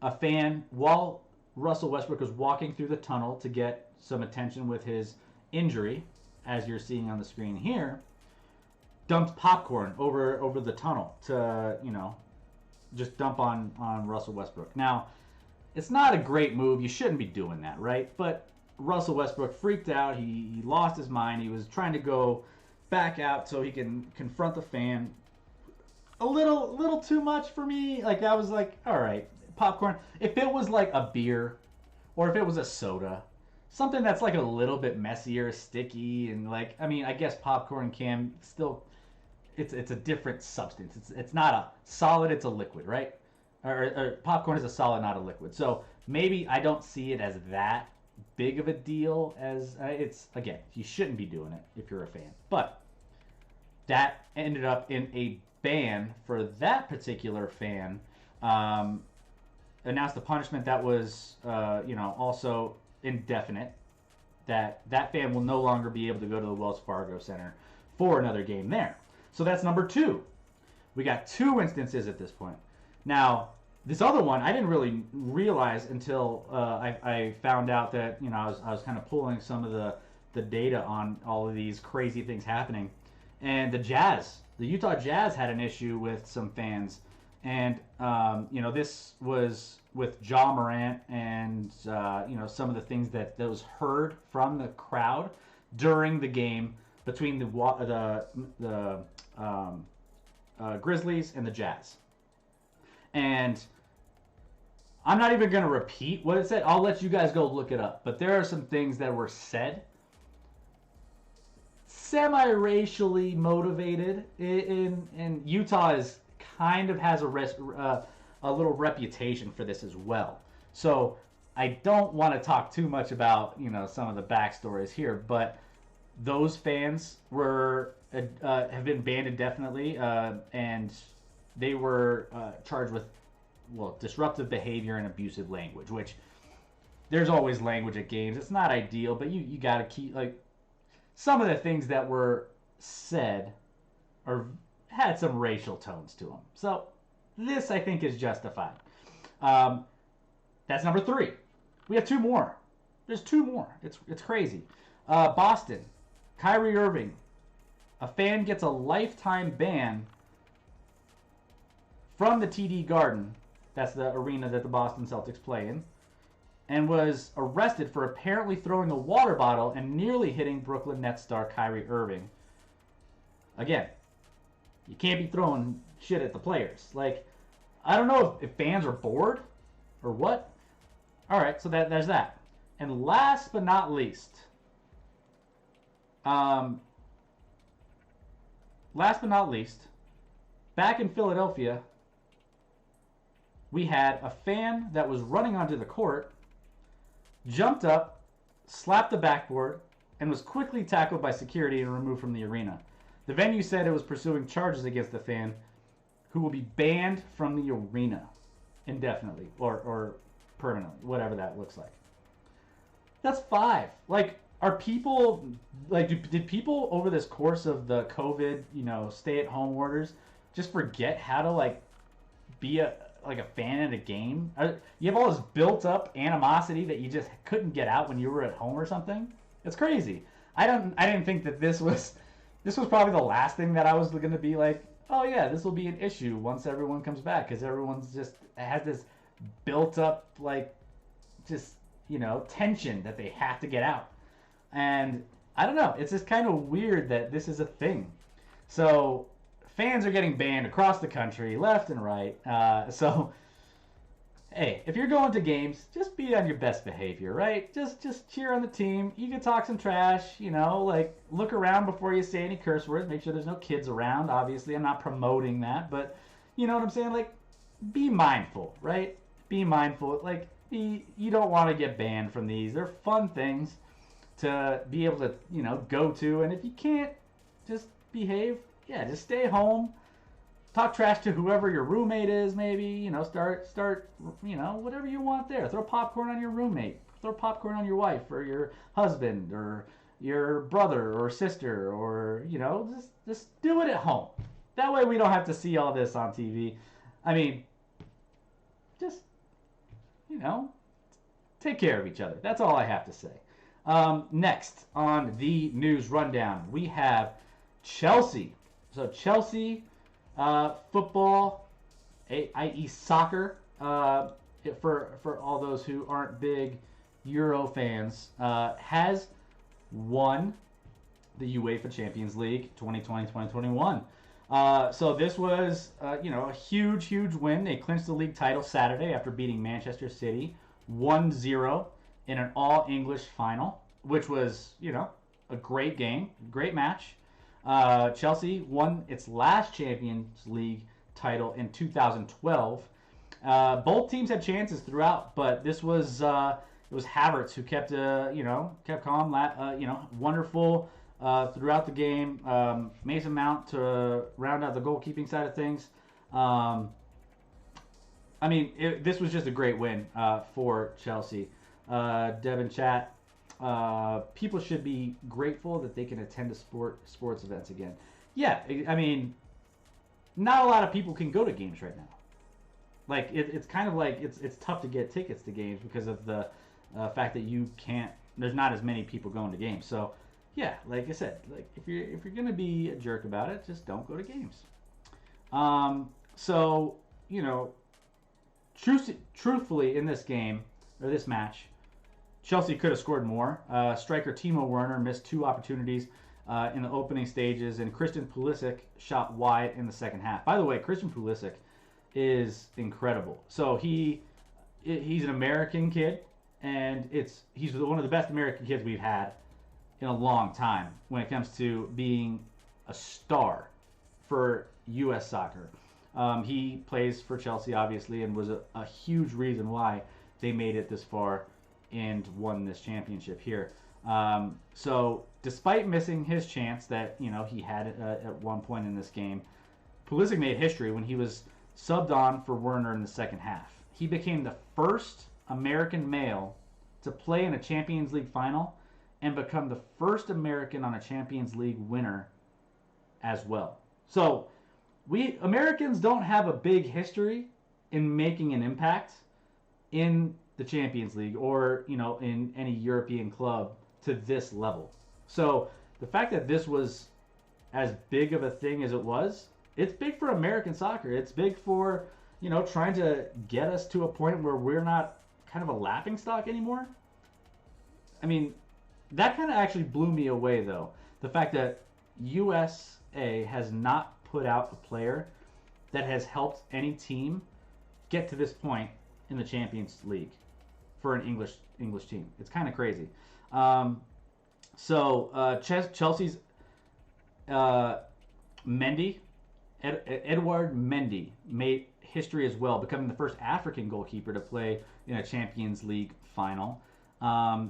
Speaker 1: a fan, while Russell Westbrook was walking through the tunnel to get some attention with his injury, as you're seeing on the screen here, dumped popcorn over the tunnel to, just dump on Russell Westbrook. Now, it's not a great move. You shouldn't be doing that, right? But Russell Westbrook freaked out. He lost his mind. He was trying to go back out so he can confront the fan. A little too much for me. That was all right, popcorn. If it was like a beer or if it was a soda, something that's a little bit messier, sticky, and I guess popcorn can still, it's a different substance. It's not a solid, it's a liquid, right? Or popcorn is a solid, not a liquid. So maybe I don't see it as that big of a deal as it's, again, you shouldn't be doing it if you're a fan. But that ended up in a ban for that particular fan, announced a punishment that was, also indefinite. That fan will no longer be able to go to the Wells Fargo Center for another game there. So that's number 2. We got 2 instances at this point. Now, this other one, I didn't really realize until I found out that, I was kind of pulling some of the data on all of these crazy things happening. And the Utah Jazz had an issue with some fans. And, this was with Ja Morant and, some of the things that was heard from the crowd during the game between the Grizzlies and the Jazz. And I'm not even going to repeat what it said. I'll let you guys go look it up. But there are some things that were said, semi-racially motivated. And Utah kind of has a little reputation for this as well. So I don't want to talk too much about some of the backstories here, but those fans have been banned indefinitely, and they were charged with disruptive behavior and abusive language. Which there's always language at games. It's not ideal, but you got to keep some of the things that were said or had some racial tones to them. So this, I think, is justified. That's number 3. We have 2 more. There's 2 more. It's crazy. Boston, Kyrie Irving. A fan gets a lifetime ban from the TD Garden. That's the arena that the Boston Celtics play in. And was arrested for apparently throwing a water bottle and nearly hitting Brooklyn Nets star Kyrie Irving. Again, you can't be throwing shit at the players. I don't know if fans are bored or what. All right, so there's that. And last but not least, back in Philadelphia, we had a fan that was running onto the court, jumped up, slapped the backboard, and was quickly tackled by security and removed from the arena. The venue said it was pursuing charges against the fan, who will be banned from the arena indefinitely or permanently, whatever that looks like. That's 5. Are people did people over this course of the COVID, stay-at-home orders just forget how to be a fan at a game? You have all this built-up animosity that you just couldn't get out when you were at home or something? It's crazy. I didn't think that this was probably the last thing that I was going to be oh yeah, this will be an issue once everyone comes back, because everyone's just has this built-up tension that they have to get out. And I don't know, it's just kind of weird that this is a thing. So fans are getting banned across the country, left and right. So hey, if you're going to games, just be on your best behavior, right? Just cheer on the team. You can talk some trash, look around before you say any curse words. Make sure there's no kids around. Obviously, I'm not promoting that, but you know what I'm saying? Be mindful, right? Be mindful. You don't want to get banned from these. They're fun things to be able to, go to. And if you can't, just behave. Yeah, just stay home. Talk trash to whoever your roommate is, maybe. Start, whatever you want there. Throw popcorn on your roommate. Throw popcorn on your wife or your husband or your brother or sister, or, just do it at home. That way we don't have to see all this on TV. I mean, just, take care of each other. That's all I have to say. Next on the news rundown, we have Chelsea. So Chelsea football, i.e. soccer, for all those who aren't big Euro fans, has won the UEFA Champions League 2020-2021. So this was, a huge win. They clinched the league title Saturday after beating Manchester City 1-0 in an all-English final, which was, a great game, great match. Chelsea won its last Champions League title in 2012. Both teams had chances throughout, but this was it was Havertz who kept calm. Wonderful throughout the game. Mason Mount to round out the goalkeeping side of things. Um, I mean, this was just a great win for Chelsea. Devin Chat, people should be grateful that they can attend a sports events again. Yeah, I mean, not a lot of people can go to games right now. Like it's kind of like it's tough to get tickets to games because of the fact that you can't. There's not as many people going to games. So yeah, like I said, like if you're gonna be a jerk about it, just don't go to games. So you know, truthfully, in this game or this match, Chelsea could have scored more. Striker Timo Werner missed 2 opportunities in the opening stages, and Christian Pulisic shot wide in the second half. By the way, Christian Pulisic is incredible. So he's an American kid, and he's one of the best American kids we've had in a long time when it comes to being a star for U.S. soccer. He plays for Chelsea, obviously, and was a huge reason why they made it this far and won this championship here. So despite missing his chance that he had at one point in this game, Pulisic made history when he was subbed on for Werner in the second half. He became the first American male to play in a Champions League final and become the first American on a Champions League winner as well. So we Americans don't have a big history in making an impact in the Champions League or in any European club to this level. So the fact that this was as big of a thing as it was, it's big for American soccer. It's big for trying to get us to a point where we're not kind of a laughingstock anymore. I mean, that kind of actually blew me away, though. The fact that USA has not put out a player that has helped any team get to this point in the Champions League for an English team. It's kind of crazy. Chelsea's Mendy, Edouard Mendy, made history as well, becoming the first African goalkeeper to play in a Champions League final. The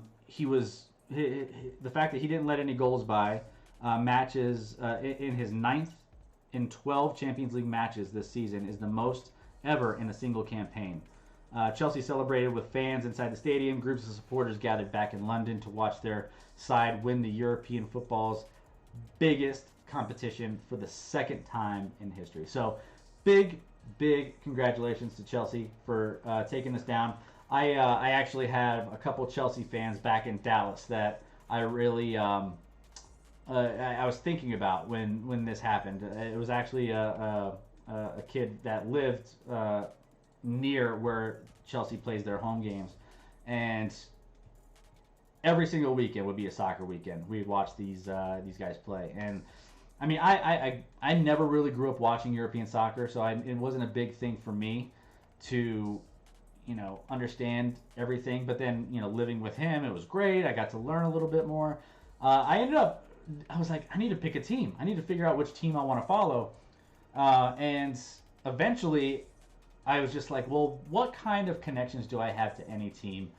Speaker 1: fact that he didn't let any goals by matches in his 9th in 12 Champions League matches this season is the most ever in a single campaign. Chelsea celebrated with fans inside the stadium. Groups of supporters gathered back in London to watch their side win the European football's biggest competition for the second time in history. So big congratulations to Chelsea for taking this down. I actually have a couple Chelsea fans back in Dallas that I really I was thinking about when this happened. It was actually a kid that lived near where Chelsea plays their home games, and every single weekend would be a soccer weekend. We'd watch these guys play, and I mean, I never really grew up watching European soccer, so it wasn't a big thing for me to understand everything. But then living with him, it was great. I got to learn a little bit more. I was like, I need to pick a team. I need to figure out which team I want to follow, and eventually I was just like, well, what kind of connections do I have to any team?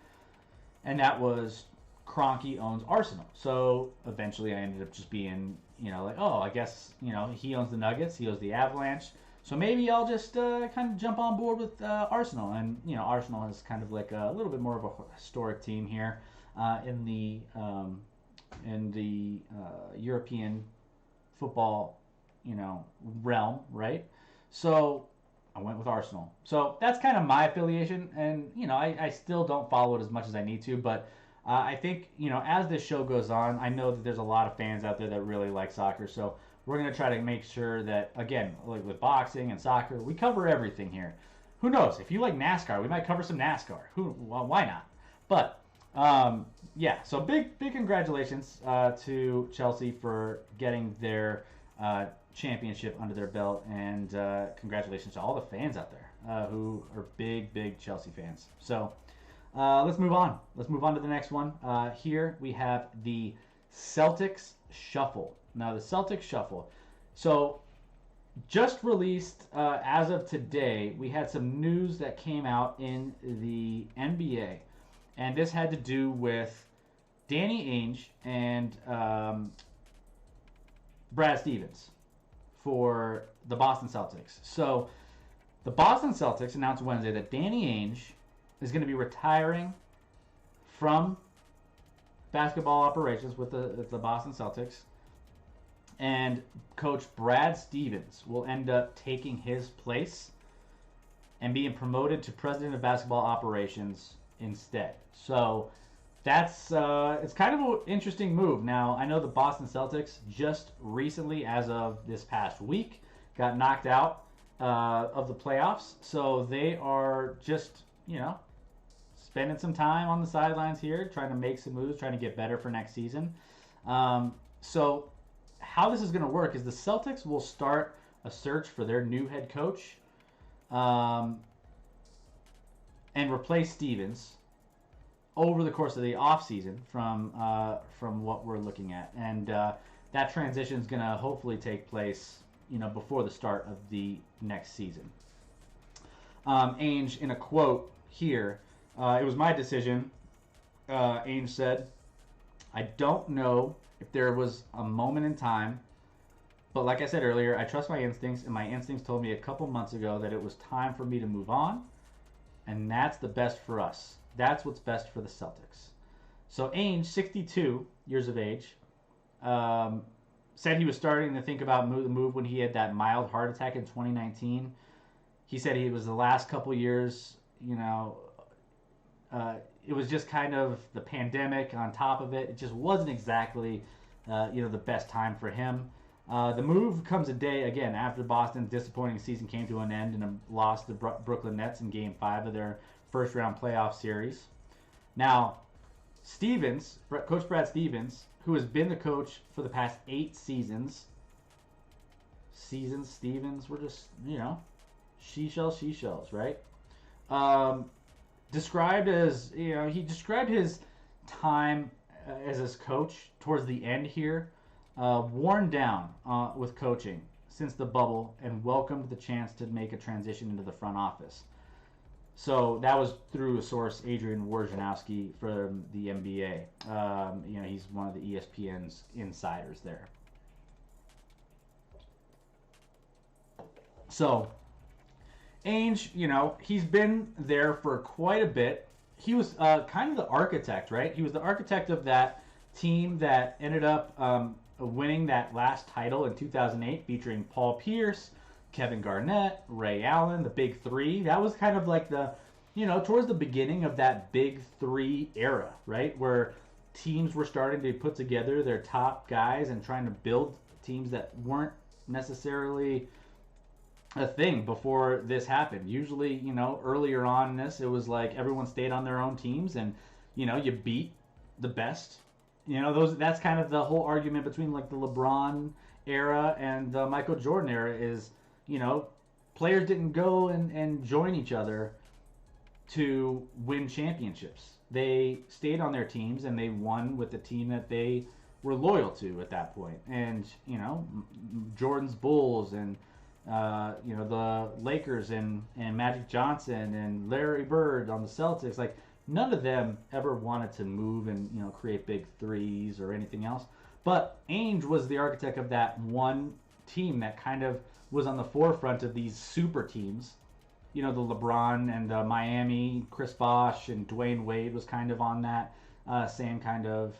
Speaker 1: And that was Kroenke owns Arsenal. So eventually I ended up just being, like, oh, I guess, he owns the Nuggets, he owns the Avalanche. So maybe I'll just kind of jump on board with Arsenal. And, Arsenal is kind of like a little bit more of a historic team here in the European football, realm, right? So I went with Arsenal. So that's kind of my affiliation, and I still don't follow it as much as I need to, but I think as this show goes on, I know that there's a lot of fans out there that really like soccer, so we're going to try to make sure that, again, like with boxing and soccer, we cover everything here. Who knows, if you like NASCAR, we might cover some NASCAR. Well, why not? But yeah, so big congratulations to Chelsea for getting their championship under their belt, and congratulations to all the fans out there who are big Chelsea fans. So let's move on. Let's move on to the next one. Here we have the Celtics Shuffle. Now the Celtics Shuffle. So just released as of today, we had some news that came out in the NBA, and this had to do with Danny Ainge and Brad Stevens for the Boston Celtics. So the Boston Celtics announced Wednesday that Danny Ainge is going to be retiring from basketball operations with the Boston Celtics, and Coach Brad Stevens will end up taking his place and being promoted to president of basketball operations instead. So that's it's kind of an interesting move. Now, I know the Boston Celtics just recently, as of this past week, got knocked out of the playoffs. So they are just, spending some time on the sidelines here, trying to make some moves, trying to get better for next season. So how this is going to work is the Celtics will start a search for their new head coach and replace Stevens over the course of the offseason from what we're looking at. And that transition is going to hopefully take place before the start of the next season. Ainge, in a quote here, it was my decision. Ainge said, "I don't know if there was a moment in time, but like I said earlier, I trust my instincts, and my instincts told me a couple months ago that it was time for me to move on, and that's the best for us. That's what's best for the Celtics." So Ainge, 62 years of age, said he was starting to think about the move when he had that mild heart attack in 2019. He said he was the last couple years, it was just kind of the pandemic on top of it. It just wasn't exactly, the best time for him. The move comes a day, again, after Boston's disappointing season came to an end in a loss to the Brooklyn Nets in Game 5 of their first-round playoff series. Now, Coach Brad Stevens, who has been the coach for the past 8 seasons, we're just, she-shells, right? Described his time as his coach towards the end here, worn down with coaching since the bubble, and welcomed the chance to make a transition into the front office. So that was through a source, Adrian Wojnarowski from the NBA. He's one of the ESPN's insiders there. So Ainge, he's been there for quite a bit. He was kind of the architect, right? He was the architect of that team that ended up winning that last title in 2008, featuring Paul Pierce, Kevin Garnett, Ray Allen, the Big Three. That was kind of like towards the beginning of that Big Three era, right? Where teams were starting to put together their top guys and trying to build teams that weren't necessarily a thing before this happened. Usually, earlier on in this, it was like everyone stayed on their own teams and, you beat the best. That's kind of the whole argument between like the LeBron era and the Michael Jordan era is, players didn't go and join each other to win championships. They stayed on their teams and they won with the team that they were loyal to at that point. And, Jordan's Bulls and, the Lakers and Magic Johnson and Larry Bird on the Celtics, like none of them ever wanted to move and, create big threes or anything else. But Ainge was the architect of that one team that kind of was on the forefront of these super teams. The LeBron and the Miami, Chris Bosh and Dwayne Wade was kind of on that same kind of,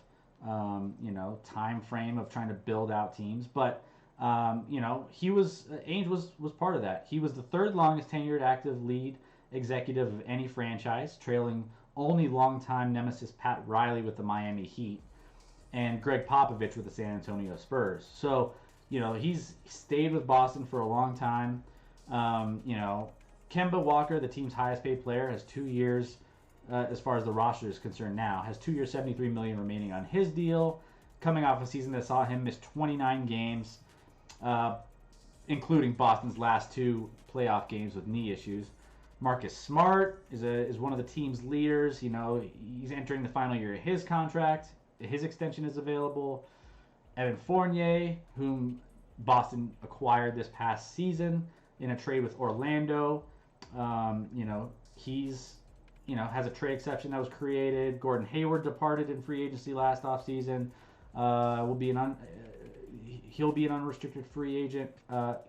Speaker 1: time frame of trying to build out teams. But, Ainge was part of that. He was the third longest tenured active lead executive of any franchise, trailing only longtime nemesis Pat Riley with the Miami Heat and Greg Popovich with the San Antonio Spurs. So, he's stayed with Boston for a long time. Kemba Walker, the team's highest paid player, has 2 years, as far as the roster is concerned now, has 2 years, $73 million remaining on his deal, coming off a season that saw him miss 29 games, including Boston's last 2 playoff games with knee issues. Marcus Smart is one of the team's leaders. He's entering the final year of his contract. His extension is available. Evan Fournier, whom Boston acquired this past season in a trade with Orlando, he's has a trade exception that was created. Gordon Hayward departed in free agency last offseason. he'll be an unrestricted free agent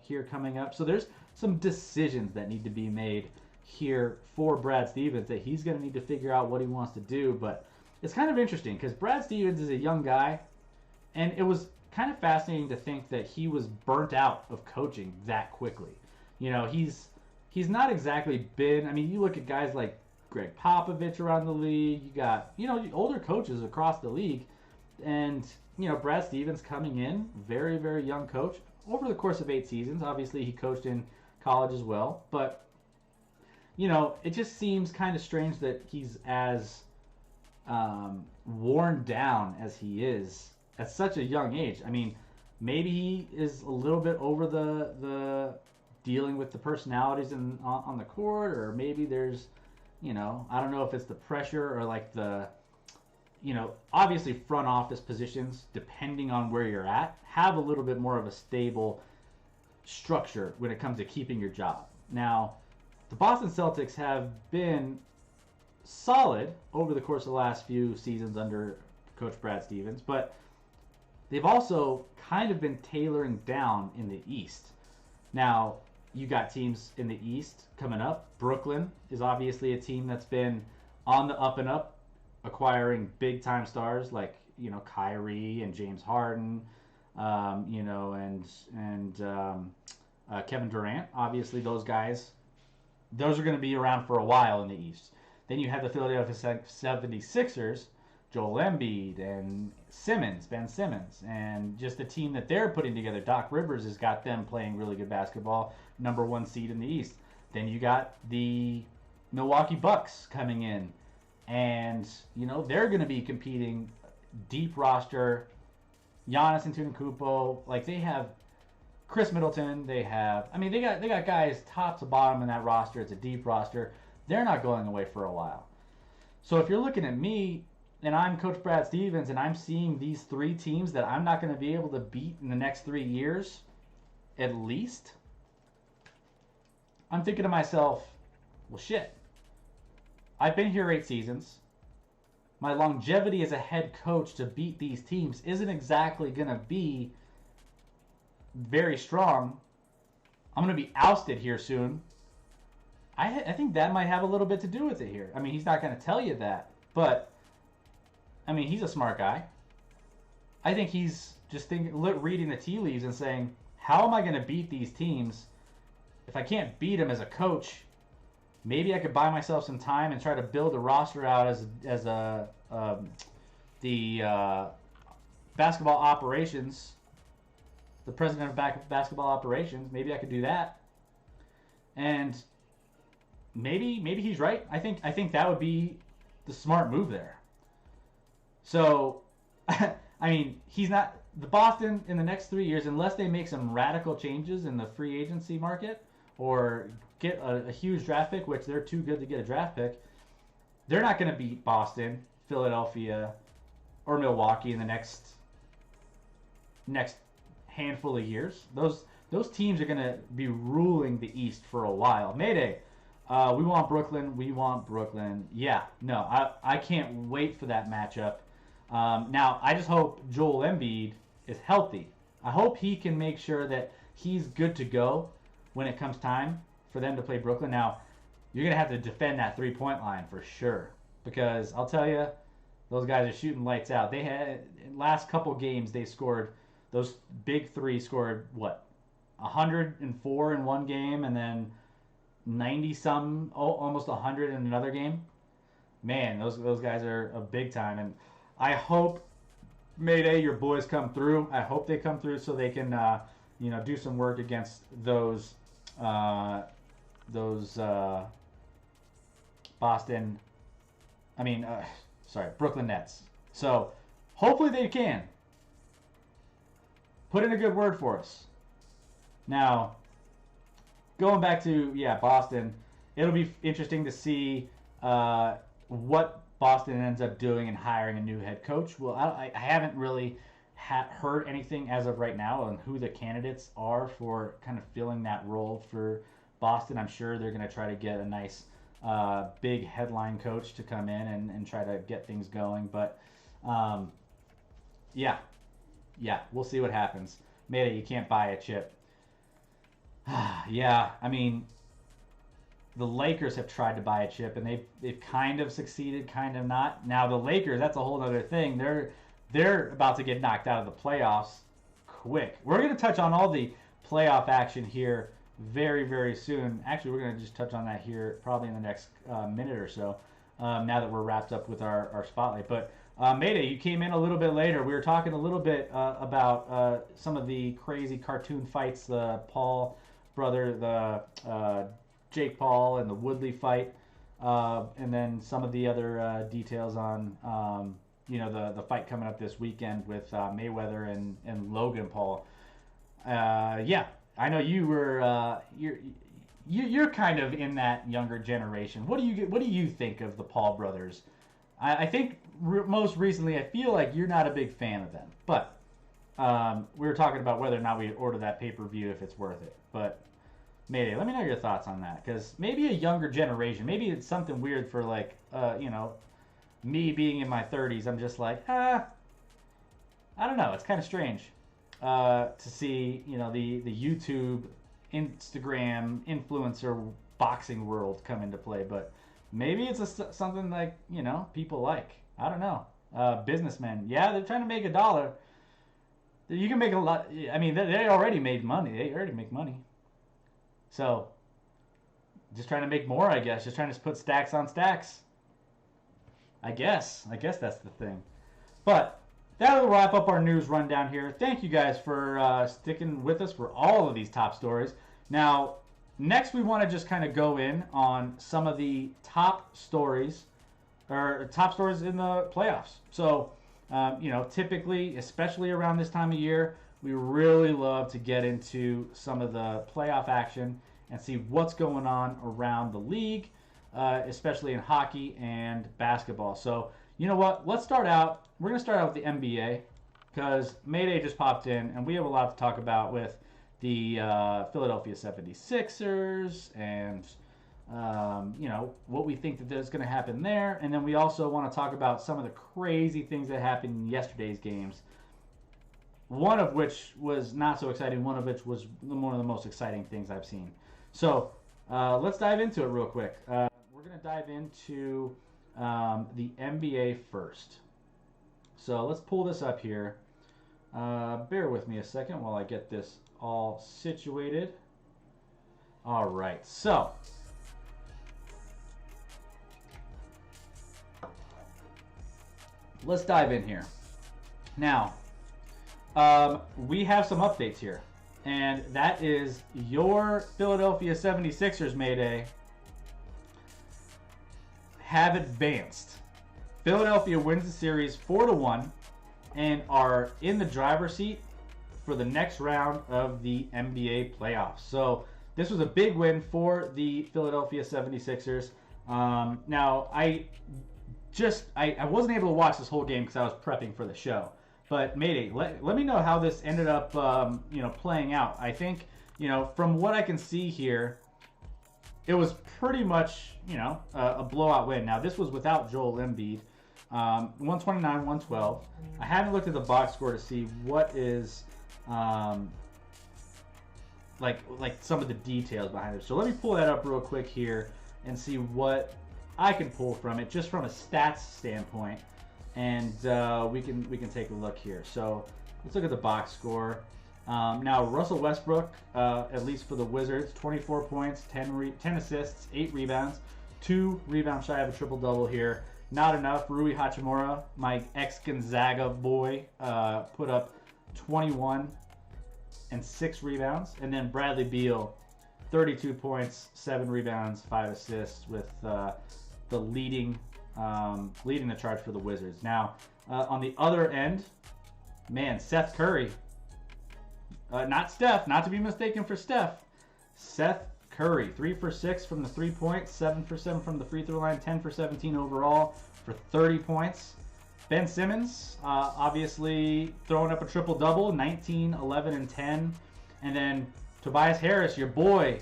Speaker 1: here coming up. So there's some decisions that need to be made here for Brad Stevens that he's going to need to figure out what he wants to do. But it's kind of interesting because Brad Stevens is a young guy, and it was kind of fascinating to think that he was burnt out of coaching that quickly. You know, he's not exactly been. I mean, you look at guys like Greg Popovich around the league. You got, you know, older coaches across the league, and you know, Brad Stevens coming in, very, very young coach over the course of 8 seasons. Obviously, he coached in college as well, but you know, it just seems kind of strange that he's as worn down as he is at such a young age. I mean, maybe he is a little bit over the dealing with the personalities on the court, or maybe there's, you know, I don't know if it's the pressure or like the, you know, obviously front office positions, depending on where you're at, have a little bit more of a stable structure when it comes to keeping your job. Now, the Boston Celtics have been solid over the course of the last few seasons under Coach Brad Stevens, but they've also kind of been tailoring down in the East. Now, you got teams in the East coming up. Brooklyn is obviously a team that's been on the up and up, acquiring big time stars like, you know, Kyrie and James Harden, you know, and Kevin Durant. Obviously, those guys, those are going to be around for a while in the East. Then you have the Philadelphia 76ers, Joel Embiid and Ben Simmons, and just the team that they're putting together. Doc Rivers has got them playing really good basketball, number 1 seed in the East. Then you got the Milwaukee Bucks coming in, and you know, they're going to be competing deep roster. Giannis Antetokounmpo, like they have Chris Middleton, they got guys top to bottom in that roster. It's a deep roster. They're not going away for a while. So if you're looking at me and I'm Coach Brad Stevens and I'm seeing these 3 teams that I'm not going to be able to beat in the next 3 years, at least, I'm thinking to myself, well, shit. I've been here 8 seasons. My longevity as a head coach to beat these teams isn't exactly going to be very strong. I'm going to be ousted here soon. I think that might have a little bit to do with it here. I mean, he's not going to tell you that, but I mean, he's a smart guy. I think he's just reading the tea leaves and saying, how am I going to beat these teams? If I can't beat them as a coach, maybe I could buy myself some time and try to build a roster out as the basketball operations, the president of basketball operations. Maybe I could do that, and maybe he's right. I think that would be the smart move there. So, I mean, he's not the Boston in the next 3 years, unless they make some radical changes in the free agency market or get a huge draft pick, which they're too good to get a draft pick. They're not going to beat Boston, Philadelphia, or Milwaukee in the next handful of years. Those teams are going to be ruling the East for a while. Mayday. We want Brooklyn. We want Brooklyn. Yeah, no, I can't wait for that matchup. Now, I just hope Joel Embiid is healthy. I hope he can make sure that he's good to go when it comes time for them to play Brooklyn. Now, you're going to have to defend that three-point line for sure, because I'll tell you, those guys are shooting lights out. They had, in last couple games, they scored, those big 3 scored, 104 in one game, and then 90-some, almost 100 in another game. Man, those guys are a big time, and I hope, Mayday, your boys come through. I hope they come through so they can, do some work against those Brooklyn Nets. So hopefully they can put in a good word for us. Now, going back to Boston, it'll be interesting to see what Boston ends up doing in hiring a new head coach. Well, I haven't really heard anything as of right now on who the candidates are for kind of filling that role for Boston. I'm sure they're going to try to get a nice big headline coach to come in and try to get things going. But we'll see what happens. Mayday, you can't buy a chip. Yeah, I mean, the Lakers have tried to buy a chip, and they've kind of succeeded, kind of not. Now the Lakers, that's a whole other thing. They're about to get knocked out of the playoffs quick. We're going to touch on all the playoff action here very, very soon. Actually, we're going to just touch on that here probably in the next minute or so, now that we're wrapped up with our spotlight. But Mayday, you came in a little bit later. We were talking a little bit about some of the crazy cartoon fights, the Paul brother, the Jake Paul and the Woodley fight, and then some of the other details on the fight coming up this weekend with Mayweather and Logan Paul. Yeah, I know you were you're kind of in that younger generation. What do you think of the Paul brothers? I think most recently I feel like you're not a big fan of them, but we were talking about whether or not we order that pay-per-view if it's worth it. But Mayday, let me know your thoughts on that, because maybe a younger generation, maybe it's something weird for like me being in my 30s. I'm just like, I don't know. It's kind of strange to see the YouTube, Instagram influencer boxing world come into play, but maybe it's something like people like. I don't know. Businessmen, yeah, they're trying to make $1. You can make a lot. I mean, they already made money. They already make money. So, just trying to make more, I guess. Just trying to put stacks on stacks. I guess that's the thing. But that'll wrap up our news rundown here. Thank you guys for sticking with us for all of these top stories. Now, next we want to just kind of go in on some of the top stories in the playoffs. So, typically, especially around this time of year, we really love to get into some of the playoff action and see what's going on around the league, especially in hockey and basketball. So, you know what? Let's start out. We're going to start out with the NBA because Mayday just popped in, and we have a lot to talk about with the Philadelphia 76ers and, what we think that is going to happen there. And then we also want to talk about some of the crazy things that happened in yesterday's games. One of which was not so exciting. One of which was one of the most exciting things I've seen. So let's dive into it real quick. We're going to dive into the NBA first. So let's pull this up here. Bear with me a second while I get this all situated. All right. So let's dive in here. Now, we have some updates here, and that is your Philadelphia 76ers, Mayday, have advanced. Philadelphia wins the series 4-1 and are in the driver's seat for the next round of the NBA playoffs. So this was a big win for the Philadelphia 76ers. Now, I wasn't able to watch this whole game because I was prepping for the show. But Mayday, let me know how this ended up, playing out. I think, from what I can see here, it was pretty much, a blowout win. Now, this was without Joel Embiid, 129-112. I haven't looked at the box score to see what is, like some of the details behind it. So let me pull that up real quick here and see what I can pull from it, just from a stats standpoint. And we can take a look here. So let's look at the box score. Now Russell Westbrook, at least for the Wizards, 24 points, 10 assists, 8 rebounds, 2 rebounds shy of a triple-double here. Not enough. Rui Hachimura, my ex-Gonzaga boy, put up 21 and 6 rebounds. And then Bradley Beal, 32 points, 7 rebounds, 5 assists, with the leading the charge for the Wizards. Now, on the other end, man, Seth Curry. Not Steph, not to be mistaken for Steph. Seth Curry, 3 for 6 from the 3-point, 7 for 7 from the free throw line, 10 for 17 overall for 30 points. Ben Simmons, obviously throwing up a triple-double, 19, 11, and 10. And then Tobias Harris, your boy.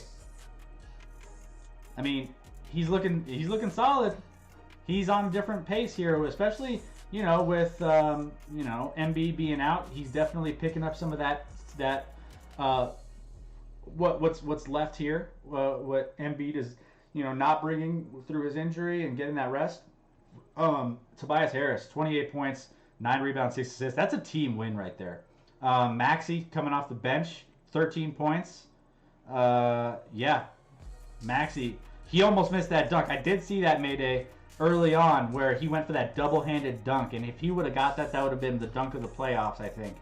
Speaker 1: I mean, he's looking solid. He's on a different pace here, especially, with, Embiid being out. He's definitely picking up some of that that what's left here, what Embiid is, not bringing through his injury and getting that rest. Tobias Harris, 28 points, 9 rebounds, 6 assists. That's a team win right there. Maxey coming off the bench, 13 points. Yeah, Maxey, he almost missed that dunk. I did see that Mayday early on where he went for that double-handed dunk, and if he would have got that, that would have been the dunk of the playoffs, I think.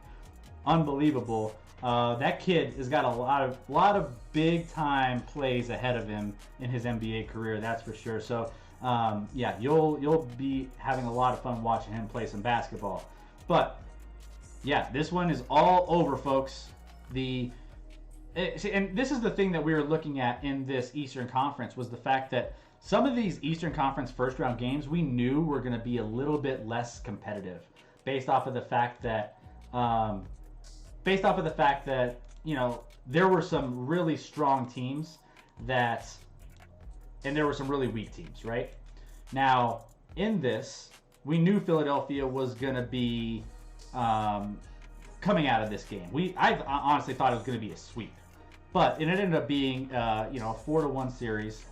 Speaker 1: Unbelievable. That kid has got a lot of big-time plays ahead of him in his NBA career, that's for sure. So, yeah, you'll be having a lot of fun watching him play some basketball. But yeah, this one is all over, folks. And this is the thing that we were looking at in this Eastern Conference, was the fact that some of these Eastern Conference first-round games we knew were going to be a little bit less competitive, based off of the fact that there were some really strong teams and there were some really weak teams, right? Now, in this, we knew Philadelphia was going to be coming out of this game. I honestly thought it was going to be a sweep, but it ended up being a 4-1 series.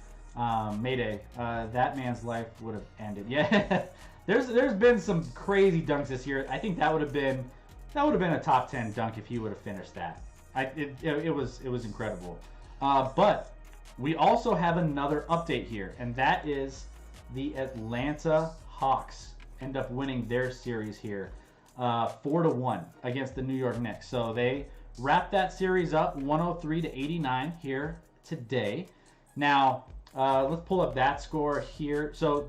Speaker 1: Mayday, that man's life would have ended. Yeah, there's been some crazy dunks this year. I think that would have been a top 10 dunk if he would have finished that. It was incredible. But we also have another update here, and that is the Atlanta Hawks end up winning their series here, 4-1 against the New York Knicks. So they wrapped that series up 103-89 here today. Now, let's pull up that score here. So,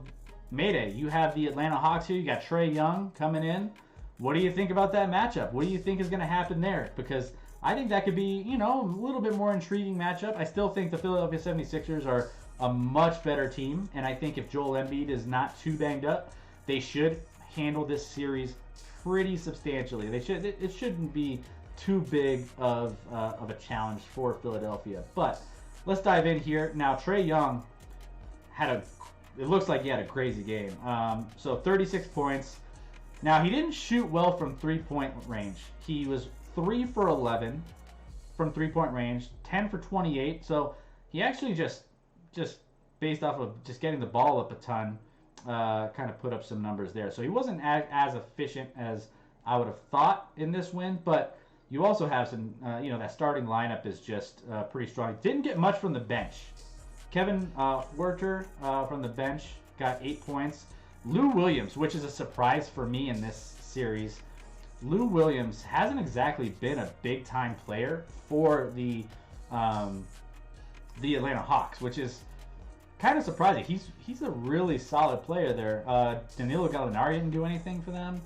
Speaker 1: Mayday, you have the Atlanta Hawks here. You got Trae Young coming in. What do you think about that matchup? What do you think is going to happen there? Because I think that could be, a little bit more intriguing matchup. I still think the Philadelphia 76ers are a much better team, and I think if Joel Embiid is not too banged up, they should handle this series pretty substantially. It shouldn't be too big of a challenge for Philadelphia. But let's dive in here. Now, Trae Young it looks like he had a crazy game. So 36 points. Now, he didn't shoot well from three-point range. He was 3 for 11 from three-point range, 10 for 28. So he actually just based off of just getting the ball up a ton, kind of put up some numbers there. So he wasn't as efficient as I would have thought in this win, but you also have some, that starting lineup is just pretty strong. Didn't get much from the bench. Kevin Huerter from the bench got 8 points. Lou Williams, which is a surprise for me in this series. Lou Williams hasn't exactly been a big-time player for the Atlanta Hawks, which is kind of surprising. He's a really solid player there. Danilo Gallinari didn't do anything for them.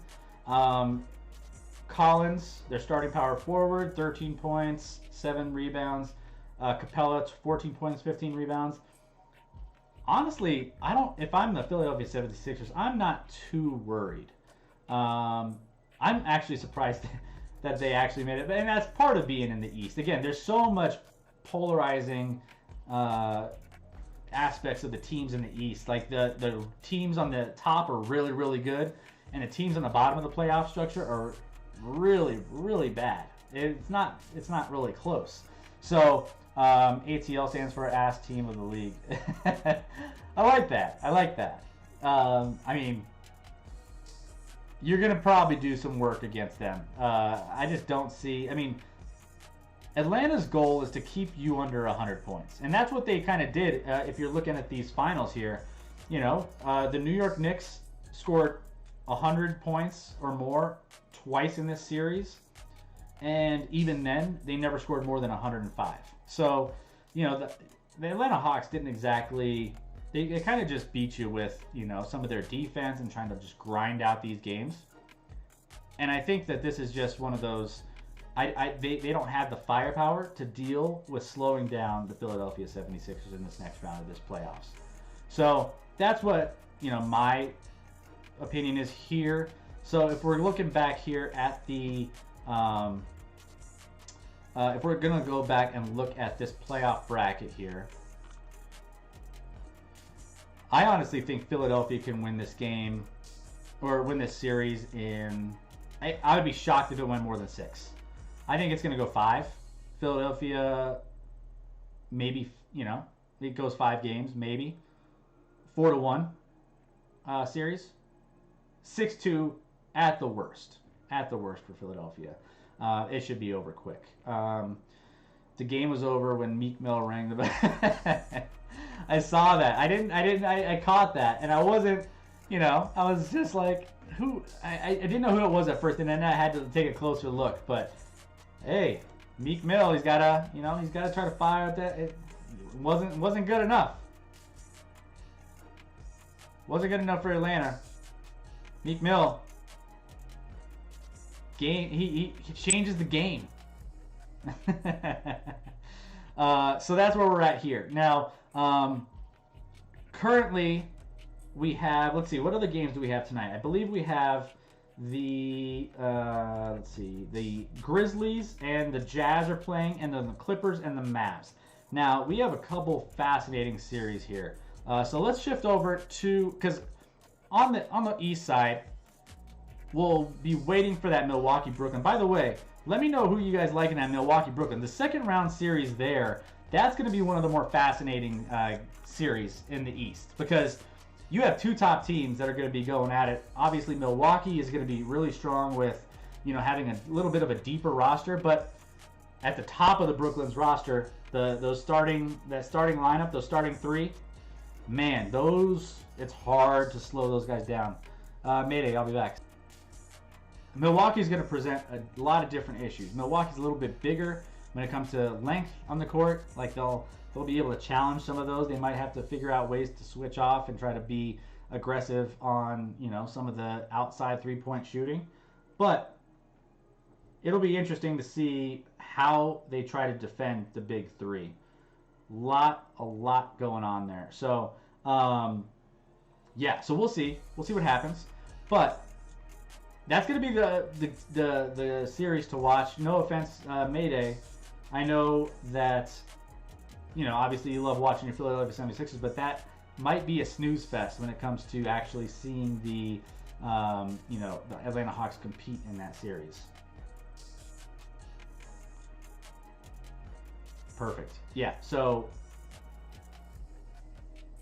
Speaker 1: Collins, their starting power forward, 13 points, 7 rebounds. Capella, 14 points, 15 rebounds. Honestly, if I'm the Philadelphia 76ers, I'm not too worried. I'm actually surprised that they actually made it. And that's part of being in the East. Again, there's so much polarizing aspects of the teams in the East. Like the teams on the top are really, really good, and the teams on the bottom of the playoff structure are really, really bad. It's not really close. So ATL stands for Ass Team of the League. I like that. I mean, you're going to probably do some work against them. I just don't see... I mean, Atlanta's goal is to keep you under 100 points. And that's what they kind of did if you're looking at these finals here. The New York Knicks scored 100 points or more twice in this series. And even then, they never scored more than 105. So, the Atlanta Hawks didn't exactly... They kind of just beat you with, some of their defense and trying to just grind out these games. And I think that this is just one of those... They don't have the firepower to deal with slowing down the Philadelphia 76ers in this next round of this playoffs. So that's what, my opinion is here. So if we're looking back here at the... if we're going to go back and look at this playoff bracket here, I honestly think Philadelphia can win this game, or win this series in... I would be shocked if it went more than 6. I think it's going to go 5. Philadelphia, maybe, it goes 5 games, maybe. 4-1 series. 6-2 at the worst. At the worst for Philadelphia. It should be over quick. The game was over when Meek Mill rang the bell. I saw that. I caught that, and I wasn't, I was just like, who? I didn't know who it was at first, and then I had to take a closer look. But hey, Meek Mill, he's gotta try to fire at that. It wasn't good enough. Wasn't good enough for Atlanta. Meek Mill. He changes the game. So that's where we're at here. Now, currently we have, let's see, what other games do we have tonight? I believe we have the, the Grizzlies and the Jazz are playing, and then the Clippers and the Mavs. Now, we have a couple fascinating series here. So let's shift over to, because on the east side, we'll be waiting for that Milwaukee-Brooklyn. By the way, let me know who you guys like in that Milwaukee-Brooklyn. The second round series there, that's going to be one of the more fascinating series in the East, because you have 2 top teams that are going to be going at it. Obviously, Milwaukee is going to be really strong with, having a little bit of a deeper roster, but at the top of the Brooklyn's roster, that starting lineup, those starting 3, man, it's hard to slow those guys down. Mayday, I'll be back. Milwaukee's going to present a lot of different issues. Milwaukee's a little bit bigger when it comes to length on the court. Like they'll be able to challenge some of those. They might have to figure out ways to switch off and try to be aggressive on, some of the outside 3-point shooting. But it'll be interesting to see how they try to defend the big 3. A lot going on there. So, yeah, so we'll see. We'll see what happens. But that's going to be the series to watch. No offense, Mayday. I know that, obviously you love watching your Philadelphia 76ers, but that might be a snooze fest when it comes to actually seeing the Atlanta Hawks compete in that series. Perfect. Yeah, so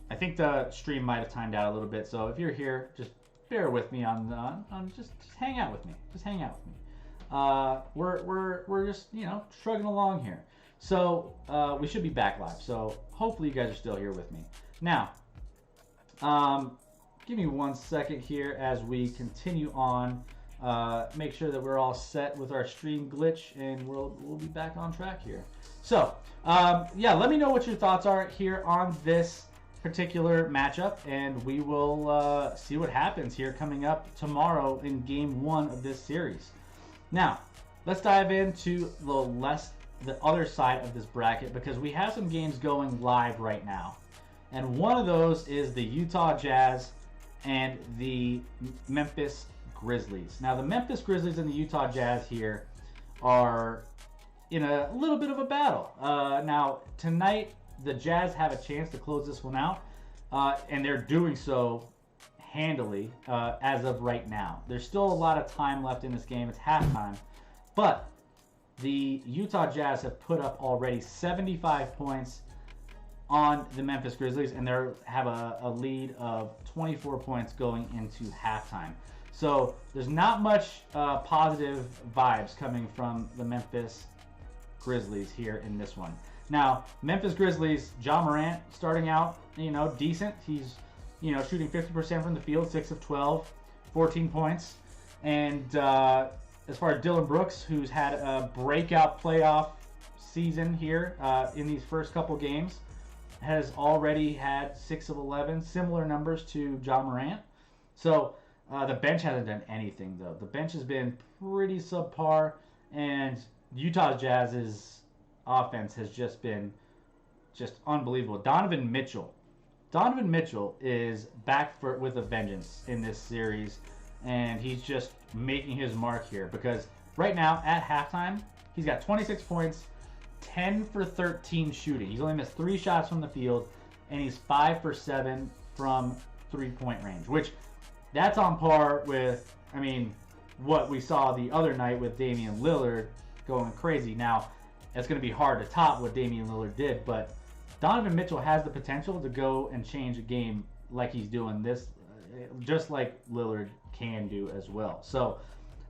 Speaker 1: I think the stream might have timed out a little bit, so if you're here, just bear with me on just hang out with me. Just hang out with me. We're just shrugging along here. So we should be back live. So hopefully you guys are still here with me. Now, give me 1 second here as we continue on. Make sure that we're all set with our stream glitch, and we'll be back on track here. So yeah, let me know what your thoughts are here on this particular matchup, and we will see what happens here coming up tomorrow in game 1 of this series. Now, let's dive into the other side of this bracket, because we have some games going live right now, and one of those is the Utah Jazz and the Memphis Grizzlies. Now, the Memphis Grizzlies and the Utah Jazz here are in a little bit of a battle. Now, tonight, the Jazz have a chance to close this one out, and they're doing so handily as of right now. There's still a lot of time left in this game. It's halftime, but the Utah Jazz have put up already 75 points on the Memphis Grizzlies, and they have a lead of 24 points going into halftime. So there's not much positive vibes coming from the Memphis Grizzlies here in this one. Now, Memphis Grizzlies, Ja Morant starting out, decent. He's, shooting 50% from the field, 6 of 12, 14 points. And as far as Dylan Brooks, who's had a breakout playoff season here in these first couple games, has already had 6 of 11, similar numbers to Ja Morant. So the bench hasn't done anything, though. The bench has been pretty subpar, and Utah Jazz's offense has just been unbelievable. Donovan Mitchell is back with a vengeance in this series, and he's just making his mark here, because right now at halftime he's got 26 points, 10 for 13 shooting. He's only missed 3 shots from the field, and he's 5 for 7 from 3-point range, which that's on par with, what we saw the other night with Damian Lillard going crazy. Now, it's going to be hard to top what Damian Lillard did, but Donovan Mitchell has the potential to go and change a game like he's doing this, just like Lillard can do as well. So,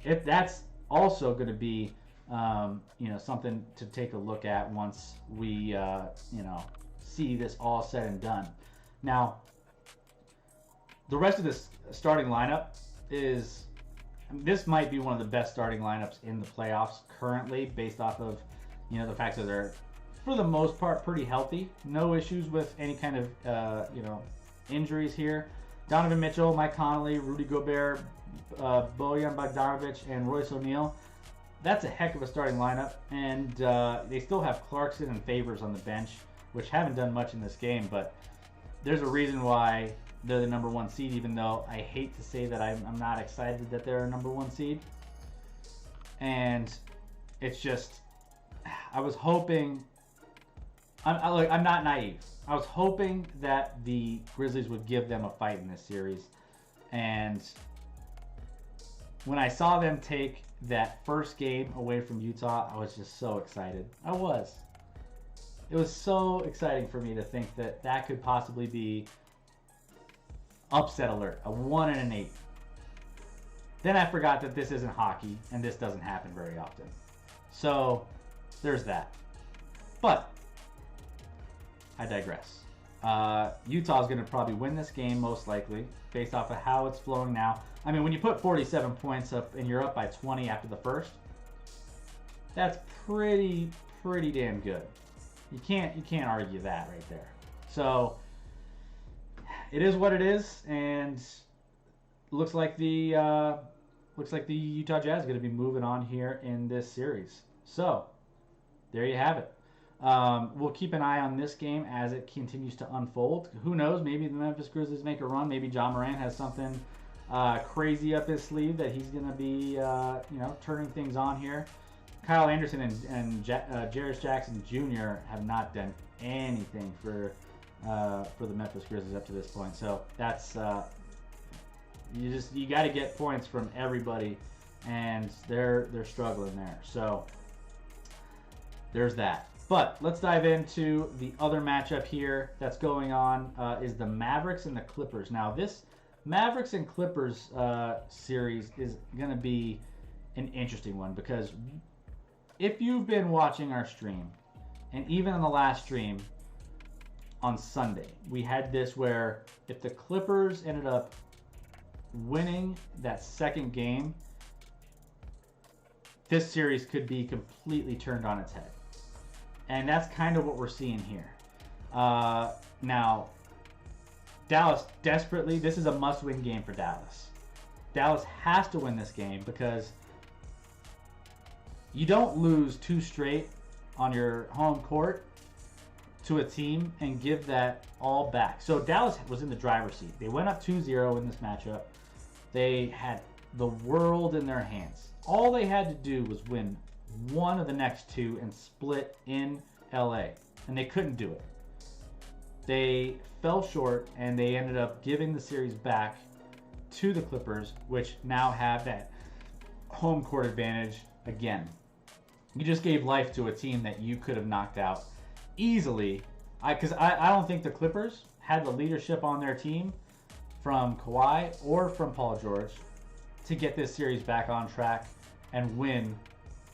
Speaker 1: if that's also going to be, something to take a look at once we, see this all said and done. Now, the rest of this starting lineup this might be one of the best starting lineups in the playoffs currently, based off of, the fact that they're, for the most part, pretty healthy. No issues with any kind of, injuries here. Donovan Mitchell, Mike Conley, Rudy Gobert, Bojan Bogdanovic, and Royce O'Neal. That's a heck of a starting lineup, and they still have Clarkson and Favors on the bench, which haven't done much in this game, but there's a reason why they're the number 1 seed, even though I hate to say that I'm not excited that they're a number 1 seed. And it's just, I was hoping, I'm not naive. I was hoping that the Grizzlies would give them a fight in this series. And when I saw them take that first game away from Utah, I was just so excited. I was. It was so exciting for me to think that that could possibly be upset alert, a 1-8. Then I forgot that this isn't hockey and this doesn't happen very often. So there's that. But I digress. Utah's going to probably win this game most likely, based off of how it's flowing now. I mean, when you put 47 points up and you're up by 20 after the first, that's pretty damn good. You can't argue that right there. So it is what it is, and looks like the Utah Jazz are going to be moving on here in this series. So there you have it. We'll keep an eye on this game as it continues to unfold. Who knows? Maybe the Memphis Grizzlies make a run. Maybe Ja Morant has something crazy up his sleeve that he's going to be, turning things on here. Kyle Anderson and Jarius Jackson Jr. have not done anything for the Memphis Grizzlies up to this point. So that's you got to get points from everybody, and they're struggling there. So there's that. But let's dive into the other matchup here that's going on, is the Mavericks and the Clippers. Now, this Mavericks and Clippers series is going to be an interesting one, because if you've been watching our stream, and even on the last stream on Sunday, we had this where if the Clippers ended up winning that second game, this series could be completely turned on its head. And that's kind of what we're seeing here. Now, Dallas desperately, this is a must-win game for Dallas. Dallas has to win this game, because you don't lose 2 straight on your home court to a team and give that all back. So Dallas was in the driver's seat. They went up 2-0 in this matchup. They had the world in their hands. All they had to do was win one of the next 2 and split in LA, and they couldn't do it. They fell short, and they ended up giving the series back to the Clippers, which now have that home court advantage again. You just gave life to a team that you could have knocked out easily. Because I don't think the Clippers had the leadership on their team from Kawhi or from Paul George to get this series back on track and win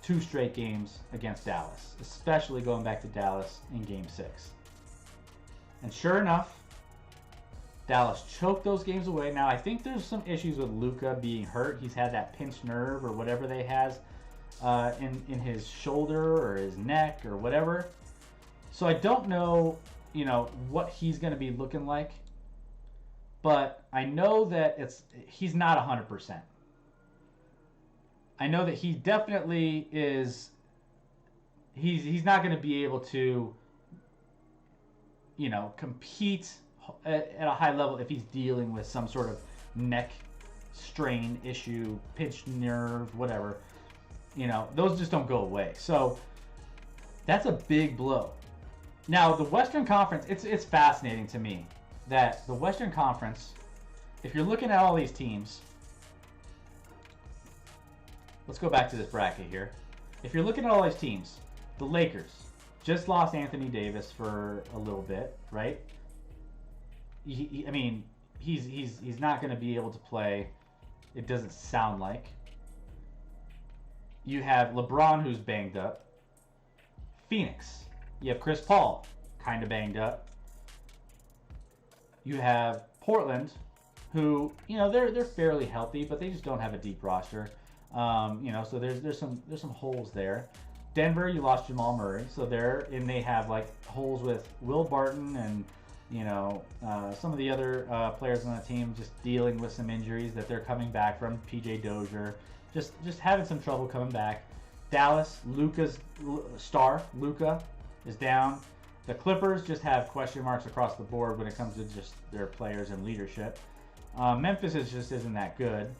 Speaker 1: 2 straight games against Dallas, especially going back to Dallas in Game 6. And sure enough, Dallas choked those games away. Now, I think there's some issues with Luka being hurt. He's had that pinched nerve or whatever they has in his shoulder or his neck or whatever. So I don't know, what he's going to be looking like. But I know that he's not 100%. I know that he definitely is. He's not going to be able to, compete at a high level if he's dealing with some sort of neck strain issue, pinched nerve, whatever. Those just don't go away. So that's a big blow. Now, the Western Conference, it's fascinating to me that the Western Conference, if you're looking at all these teams, let's go back to this bracket here. if you're looking at all these teams, the Lakers just lost Anthony Davis for a little bit, right? I mean, he's not going to be able to play. It doesn't sound like. You have LeBron, who's banged up. Phoenix, you have Chris Paul, kind of banged up. You have Portland, who, you know, they're fairly healthy, but they just don't have a deep roster. You know, so there's some holes there. Denver, you lost Jamal Murray, so they have like holes with Will Barton and, you know, some of the other players on the team just dealing with some injuries that they're coming back from. PJ Dozier, just having some trouble coming back. Dallas, Luka's star, Luka, is down. The Clippers just have question marks across the board when it comes to just their players and leadership. Memphis just isn't that good.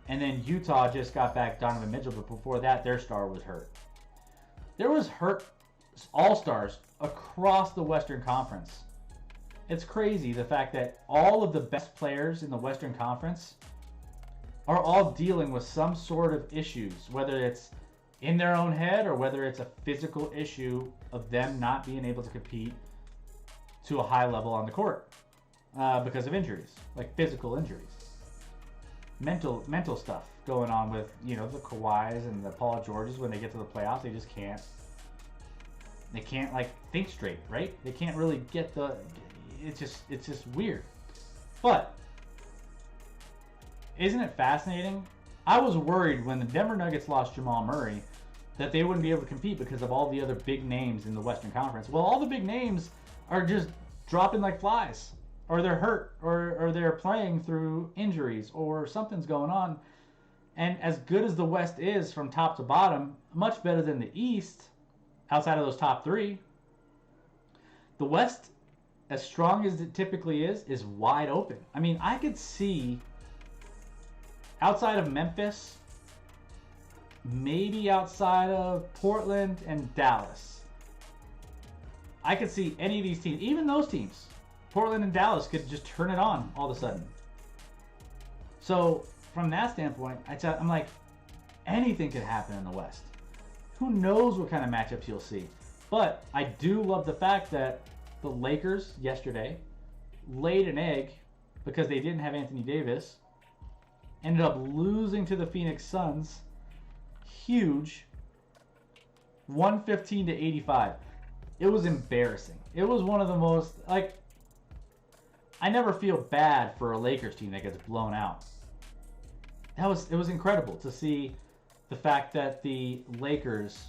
Speaker 1: And then Utah just got back Donovan Mitchell, but before that, their star was hurt. There was hurt all-stars across the Western Conference. It's crazy the fact that all of the best players in the Western Conference are all dealing with some sort of issues, whether it's in their own head or whether it's a physical issue of them not being able to compete to a high level on the court because of injuries, like physical injuries. Mental stuff going on with, you know, the Kawhis and the Paul Georges. When they get to the playoffs, they just can't like think straight, right? They can't really get it's just weird. But isn't it fascinating? I was worried when the Denver Nuggets lost Jamal Murray that they wouldn't be able to compete because of all the other big names in the Western Conference. Well, all the big names are just dropping like flies, or they're hurt, or they're playing through injuries, or something's going on. And as good as the West is from top to bottom, much better than the East, outside of those top three, the West, as strong as it typically is wide open. I mean, I could see, outside of Memphis, maybe outside of Portland and Dallas, I could see any of these teams, even those teams, Portland and Dallas, could just turn it on all of a sudden. So from that standpoint, I'm like, anything could happen in the West. Who knows what kind of matchups you'll see. But I do love the fact that the Lakers yesterday laid an egg because they didn't have Anthony Davis, ended up losing to the Phoenix Suns. Huge. 115-85. It was embarrassing. It was one of the most, like, I never feel bad for a Lakers team that gets blown out. It was incredible to see the fact that the Lakers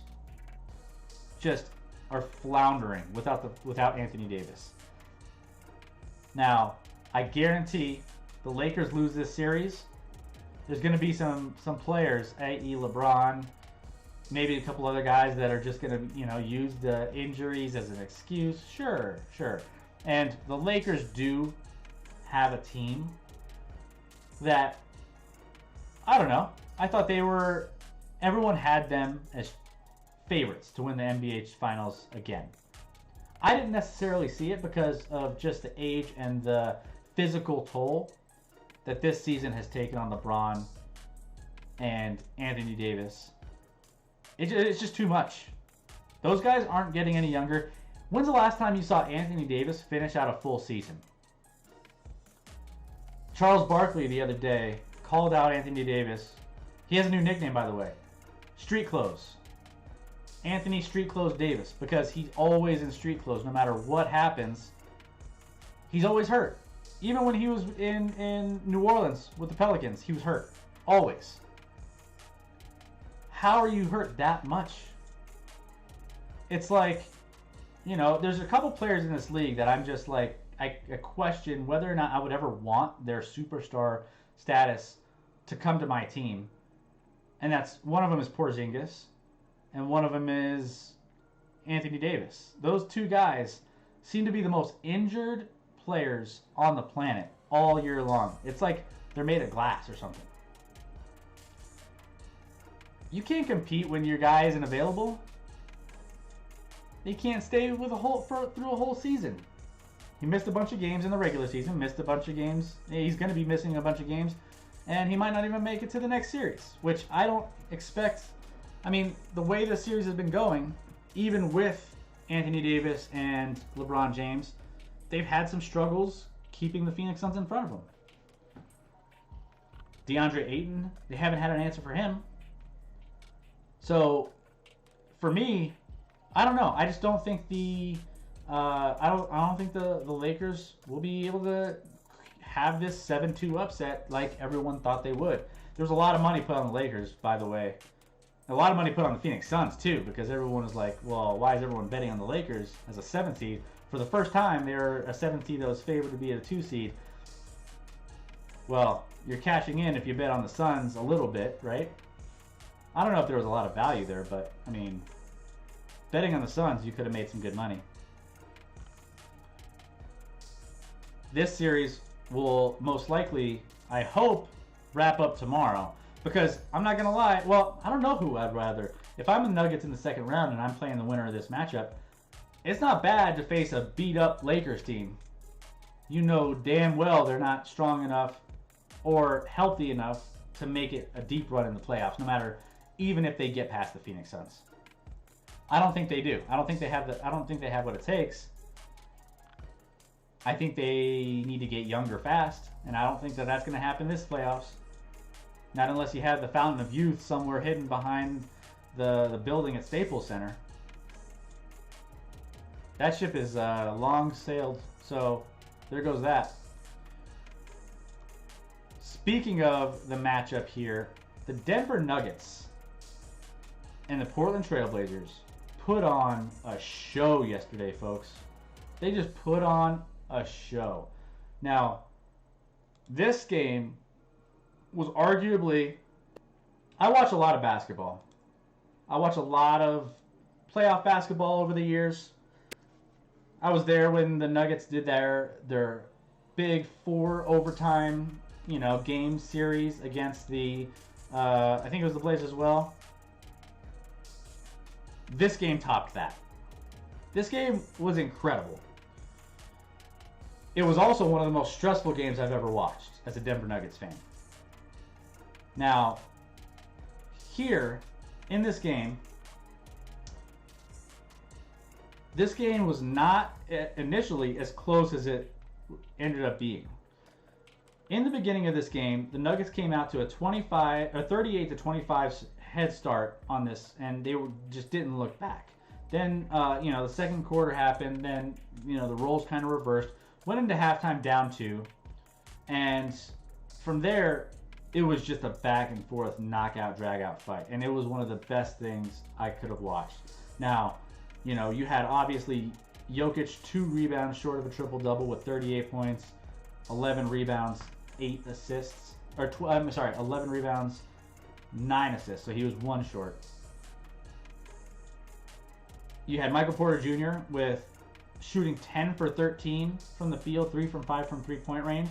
Speaker 1: just are floundering without Anthony Davis. Now, I guarantee the Lakers lose this series, there's going to be some players, i.e. LeBron, maybe a couple other guys that are just going to, you know, use the injuries as an excuse. Sure. And the Lakers do have a team that, I don't know, I thought everyone had them as favorites to win the NBA Finals again. I didn't necessarily see it because of just the age and the physical toll that this season has taken on LeBron and Anthony Davis. It's just too much. Those guys aren't getting any younger. When's the last time you saw Anthony Davis finish out a full season? Charles Barkley the other day called out Anthony Davis. He has a new nickname, by the way. Street Clothes. Anthony Street Clothes Davis, because he's always in street clothes. No matter what happens, he's always hurt. Even when he was in New Orleans with the Pelicans, he was hurt. Always. How are you hurt that much? It's like, you know, there's a couple players in this league that I'm just like, I question whether or not I would ever want their superstar status to come to my team. And that's, one of them is Porzingis, and one of them is Anthony Davis. Those two guys seem to be the most injured players on the planet all year long. It's like they're made of glass or something. You can't compete when your guy isn't available. They can't stay through a whole season. He missed a bunch of games in the regular season, missed a bunch of games. He's going to be missing a bunch of games, and he might not even make it to the next series, which I don't expect I mean, the way the series has been going, even with Anthony Davis and LeBron James, they've had some struggles keeping the Phoenix Suns in front of them. DeAndre Ayton, they haven't had an answer for him. So, for me, I don't know. I just don't think I don't think the Lakers will be able to have this 7-2 upset like everyone thought they would. There's a lot of money put on the Lakers, by the way. A lot of money put on the Phoenix Suns, too, because everyone was like, well, why is everyone betting on the Lakers as a 7th seed? For the first time, they're a 7th seed that was favored to be a 2 seed. Well, you're cashing in if you bet on the Suns a little bit, right? I don't know if there was a lot of value there, but, I mean, betting on the Suns, you could have made some good money. This series will most likely, I hope, wrap up tomorrow. Because I'm not going to lie, well, I don't know who I'd rather. If I'm the Nuggets in the second round and I'm playing the winner of this matchup, it's not bad to face a beat-up Lakers team. You know damn well they're not strong enough or healthy enough to make it a deep run in the playoffs, no matter, even if they get past the Phoenix Suns. I don't think they do. I don't think they have what it takes. I think they need to get younger fast, and I don't think that that's going to happen this playoffs. Not unless you have the Fountain of Youth somewhere hidden behind the building at Staples Center. That ship is long sailed, so there goes that. Speaking of the matchup here, the Denver Nuggets and the Portland Trailblazers put on a show yesterday, folks. They just put on a show. Now, this game was arguably... I watch a lot of basketball. I watch a lot of playoff basketball over the years. I was there when the Nuggets did their big 4 overtime, game series against the, I think it was the Blazers as well. This game topped that. This game was incredible. It was also one of the most stressful games I've ever watched as a Denver Nuggets fan. Now, here in this game was not initially as close as it ended up being. In the beginning of this game, the Nuggets came out to a 38-25 head start on this, and they just didn't look back. Then, the second quarter happened. Then, the roles kind of reversed. Went into halftime down 2, and from there, it was just a back and forth knockout, drag out fight, and it was one of the best things I could have watched. Now, you had obviously Jokic 2 rebounds short of a triple-double with 38 points, 11 rebounds, 8 assists, 11 rebounds, 9 assists, so he was 1 short. You had Michael Porter Jr. with shooting 10 for 13 from the field, 3 from 5 from three-point range.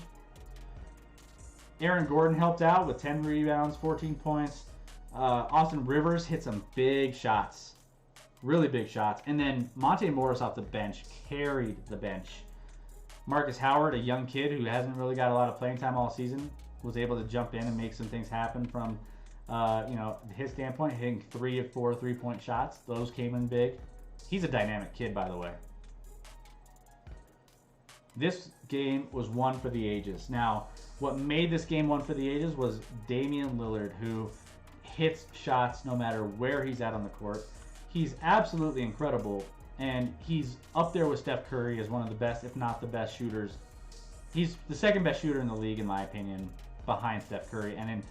Speaker 1: Aaron Gordon helped out with 10 rebounds, 14 points. Austin Rivers hit some big shots, really big shots. And then Monte Morris off the bench carried the bench. Marcus Howard, a young kid who hasn't really got a lot of playing time all season, was able to jump in and make some things happen from, his standpoint, hitting 3 of 4 3-point shots. Those came in big. He's a dynamic kid, by the way. This game was one for the ages. Now, what made this game one for the ages was Damian Lillard, who hits shots no matter where he's at on the court. He's absolutely incredible, and he's up there with Steph Curry as one of the best, if not the best shooters. He's the second best shooter in the league, in my opinion, behind Steph Curry. And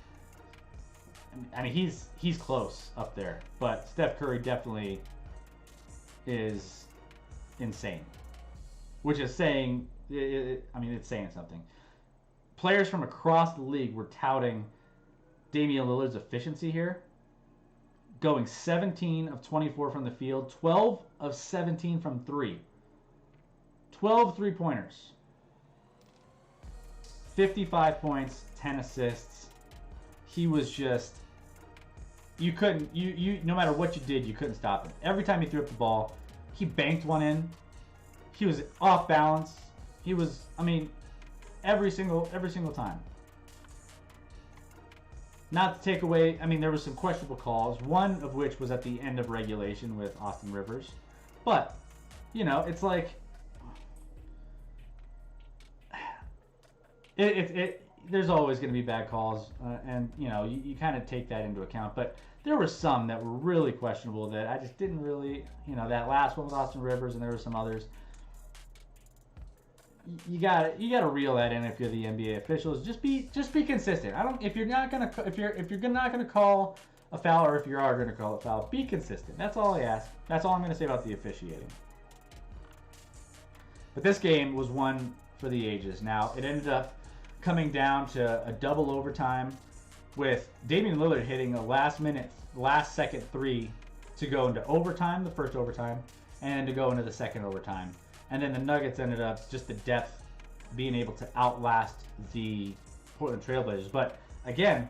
Speaker 1: he's close up there, but Steph Curry definitely is insane, which is saying, it's saying something. Players from across the league were touting Damian Lillard's efficiency here, going 17 of 24 from the field, 12 of 17 from 3. 12 three-pointers. 55 points, 10 assists. He was just... You couldn't... no matter what you did, you couldn't stop him. Every time he threw up the ball, he banked one in. He was off balance. He was... every single time. Not to take away, I mean, there was some questionable calls, one of which was at the end of regulation with Austin Rivers. But, you know, it's like, there's always going to be bad calls, and, you know, you kind of take that into account. But there were some that were really questionable that I just didn't really, you know, that last one with Austin Rivers, and there were some others. You got to reel that in if you're the NBA officials. Just be consistent. If you're not gonna call a foul, or if you are gonna call a foul, be consistent. That's all I ask. That's all I'm gonna say about the officiating. But this game was one for the ages. Now it ended up coming down to a double overtime with Damian Lillard hitting a last second three to go into overtime, the first overtime, and to go into the second overtime. And then the Nuggets ended up just the depth being able to outlast the Portland Trailblazers. But again,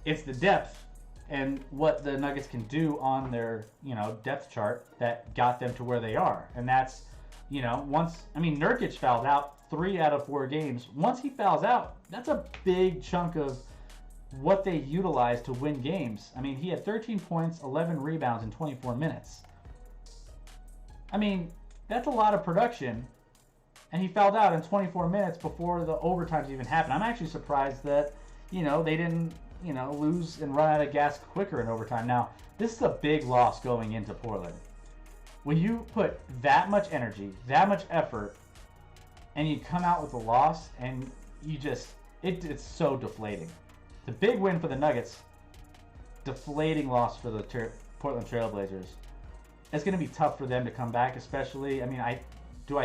Speaker 1: it's the depth and what the Nuggets can do on their, you know, depth chart that got them to where they are. And that's, you know, Nurkic fouled out 3 out of 4 games. Once he fouls out, that's a big chunk of what they utilize to win games. I mean, he had 13 points, 11 rebounds in 24 minutes. I mean, that's a lot of production, and he fouled out in 24 minutes before the overtimes even happened. I'm actually surprised that, you know, they didn't, you know, lose and run out of gas quicker in overtime. Now, this is a big loss going into Portland. When you put that much energy, that much effort, and you come out with a loss, and you just, it's so deflating. The big win for the Nuggets, deflating loss for the Portland Trailblazers. It's going to be tough for them to come back, especially. I mean, I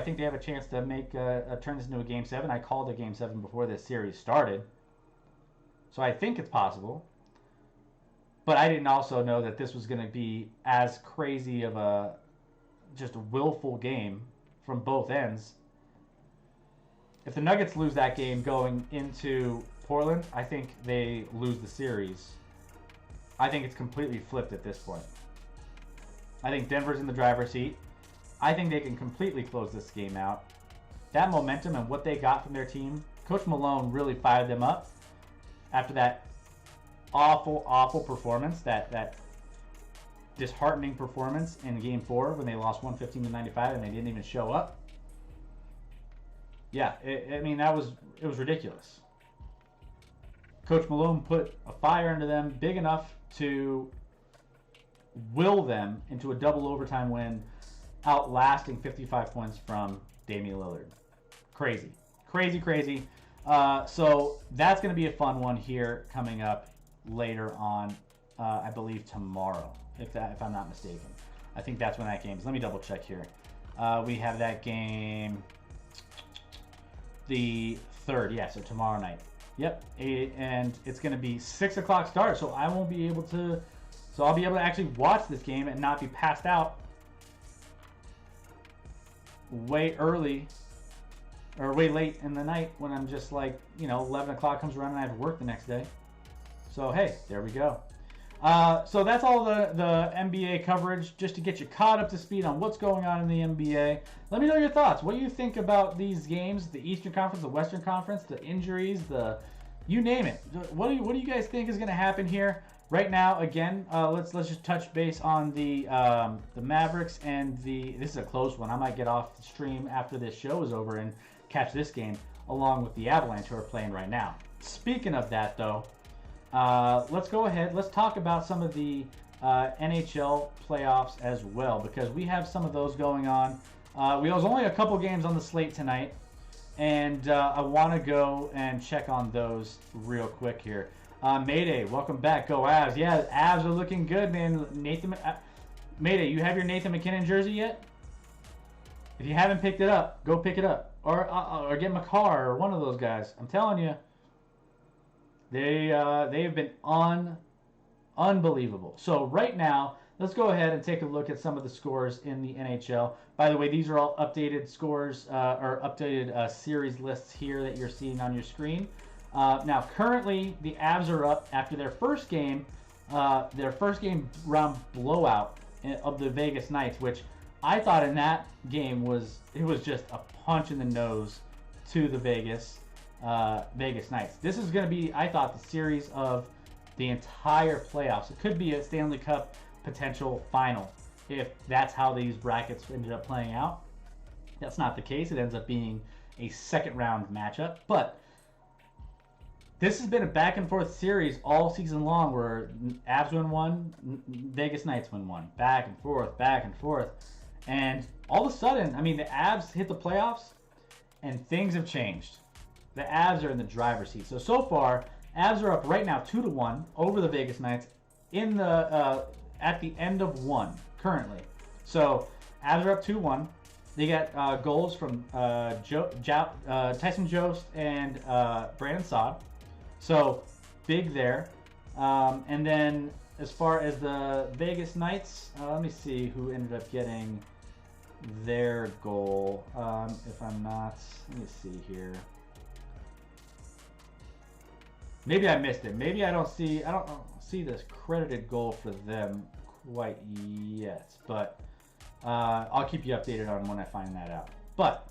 Speaker 1: think they have a chance to make turn this into a Game 7. I called a Game 7 before this series started, so I think it's possible. But I didn't also know that this was going to be as crazy of a just willful game from both ends. If the Nuggets lose that game going into Portland, I think they lose the series. I think it's completely flipped at this point. I think Denver's in the driver's seat. I think they can completely close this game out. That momentum and what they got from their team, Coach Malone really fired them up after that awful, awful performance, that disheartening performance in Game 4 when they lost 115-95 and they didn't even show up. Yeah, it was ridiculous. Coach Malone put a fire into them big enough to will them into a double overtime win, outlasting 55 points from Damian Lillard. Crazy. Crazy, crazy. So that's going to be a fun one here coming up later on, I believe tomorrow, if I'm not mistaken. I think that's when that game is. Let me double check here. We have that game the 3rd, yeah, so tomorrow night. Yep, and it's going to be 6 o'clock start, so I won't be able to. So I'll be able to actually watch this game and not be passed out way early or way late in the night when I'm just like, you know, 11 o'clock comes around and I have to work the next day. So, hey, there we go. So that's all the NBA coverage, just to get you caught up to speed on what's going on in the NBA. Let me know your thoughts. What do you think about these games, the Eastern Conference, the Western Conference, the injuries, you name it. What do you guys think is going to happen here? Right now, again, let's just touch base on the Mavericks and this is a close one. I might get off the stream after this show is over and catch this game along with the Avalanche who are playing right now. Speaking of that, though, let's go ahead. Let's talk about some of the NHL playoffs as well, because we have some of those going on. There's only a couple games on the slate tonight, and I want to go and check on those real quick here. Mayday, welcome back. Go Avs. Yeah, Avs are looking good, man. Mayday, you have your Nathan McKinnon jersey yet? If you haven't picked it up, go pick it up. Or get Makar or one of those guys. I'm telling you, they have been unbelievable. So right now, let's go ahead and take a look at some of the scores in the NHL. By the way, these are all updated scores or updated series lists here that you're seeing on your screen. Now, currently, the Avs are up after their first game round blowout of the Vegas Knights, which I thought in that game was just a punch in the nose to the Vegas Knights. This is going to be, I thought, the series of the entire playoffs. It could be a Stanley Cup potential final if that's how these brackets ended up playing out. That's not the case. It ends up being a second round matchup. But this has been a back and forth series all season long where Avs win one, Vegas Knights win one. Back and forth, back and forth. And all of a sudden, I mean, the Avs hit the playoffs and things have changed. The Avs are in the driver's seat. So far, Avs are up right now 2-1 over the Vegas Knights in the at the end of one currently. So Avs are up 2-1. They got goals from Tyson Jost and Brandon Saad. So big there. And then as far as the Vegas Knights, let me see who ended up getting their goal. If I'm not, let me see here. Maybe I missed it. Maybe I don't see this credited goal for them quite yet. But I'll keep you updated on when I find that out. But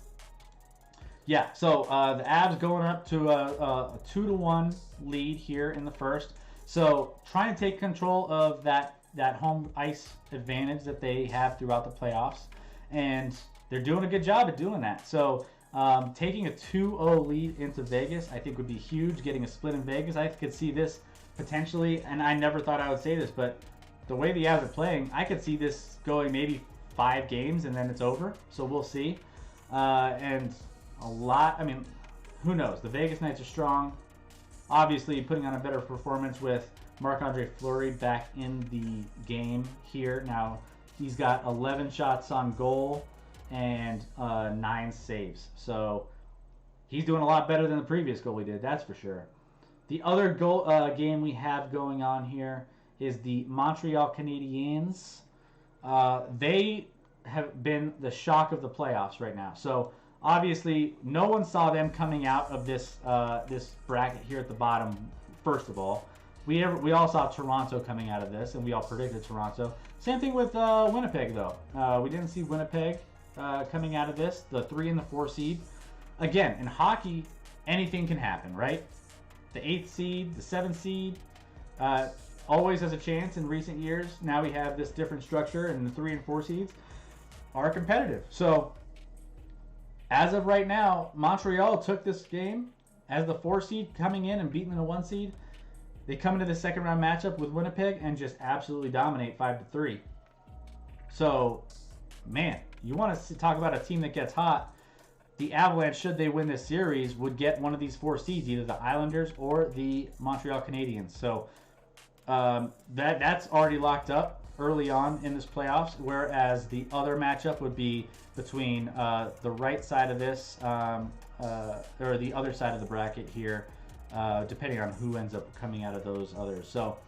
Speaker 1: yeah, so the Avs going up to a 2-1 lead here in the first. So trying to take control of that home ice advantage that they have throughout the playoffs, and they're doing a good job at doing that. So taking a 2-0 lead into Vegas, I think would be huge. Getting a split in Vegas, I could see this potentially, and I never thought I would say this, but the way the Avs are playing, I could see this going maybe 5 games and then it's over. So we'll see. And a lot, I mean, who knows? The Vegas Knights are strong. Obviously, putting on a better performance with Marc-Andre Fleury back in the game here. Now, he's got 11 shots on goal and 9 saves. So he's doing a lot better than the previous goal he did, that's for sure. The other game we have going on here is the Montreal Canadiens. They have been the shock of the playoffs right now. So obviously, no one saw them coming out of this this bracket here at the bottom. First of all, we all saw Toronto coming out of this, and we all predicted Toronto. Same thing with Winnipeg, though. We didn't see Winnipeg coming out of this, the 3 and the 4 seed. Again, in hockey, anything can happen, right? The 8th seed, the 7th seed, always has a chance in recent years. Now we have this different structure, and the 3 and 4 seeds are competitive. So as of right now, Montreal took this game as the 4 seed coming in and beating the 1 seed. They come into the second round matchup with Winnipeg and just absolutely dominate 5-3. So, man, you want to talk about a team that gets hot. The Avalanche, should they win this series, would get one of these 4 seeds, either the Islanders or the Montreal Canadiens. So that's already locked up early on in this playoffs, whereas the other matchup would be between the right side of this or the other side of the bracket here, depending on who ends up coming out of those others. So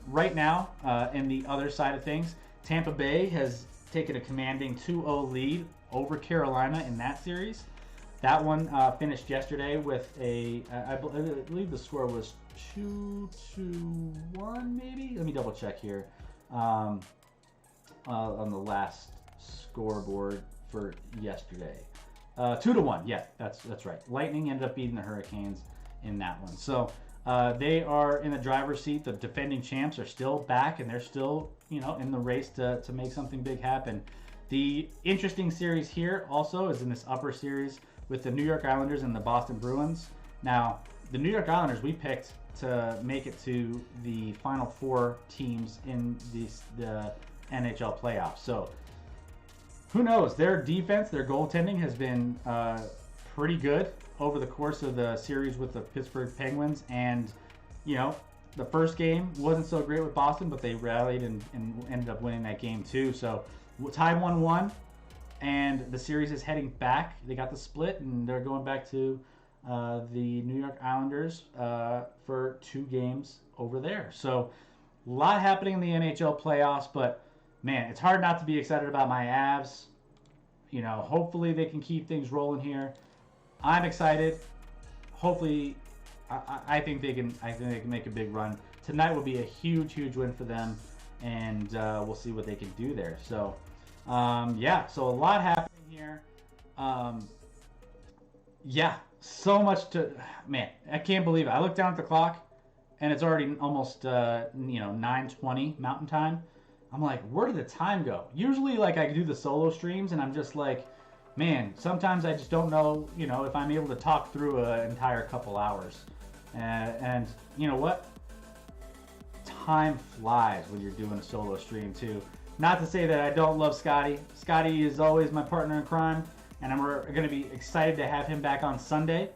Speaker 1: right now, in the other side of things, Tampa Bay has taken a commanding 2-0 lead over Carolina in that series. That one finished yesterday with I believe the score was 2-1 maybe? Let me double check here on the last scoreboard for yesterday. 2-1, yeah, that's right. Lightning ended up beating the Hurricanes in that one. So they are in the driver's seat. The defending champs are still back, and they're still, in the race to make something big happen. The interesting series here also is in this upper series with the New York Islanders and the Boston Bruins. Now, the New York Islanders we picked to make it to the final 4 teams in the NHL playoffs. So who knows? Their defense, their goaltending has been pretty good over the course of the series with the Pittsburgh Penguins. And, the first game wasn't so great with Boston, but they rallied and ended up winning that game too. So tied 1-1, and the series is heading back. They got the split, and they're going back to the New York Islanders for 2 games over there. So a lot happening in the NHL playoffs, but man, it's hard not to be excited about my Avs. Hopefully they can keep things rolling here. I'm excited. Hopefully, I think they can. I think they can make a big run. Tonight will be a huge win for them, and we'll see what they can do there. So, yeah. So a lot happening here. Yeah, so much to. Man, I can't believe it. I looked down at the clock, and it's already almost 9:20 Mountain Time. I'm like, where did the time go? Usually, like, I do the solo streams, and I'm just like, man, sometimes I just don't know, if I'm able to talk through an entire couple hours. And you know what? Time flies when you're doing a solo stream too. Not to say that I don't love Scotty. Scotty is always my partner in crime, and we're going to be excited to have him back on Sunday.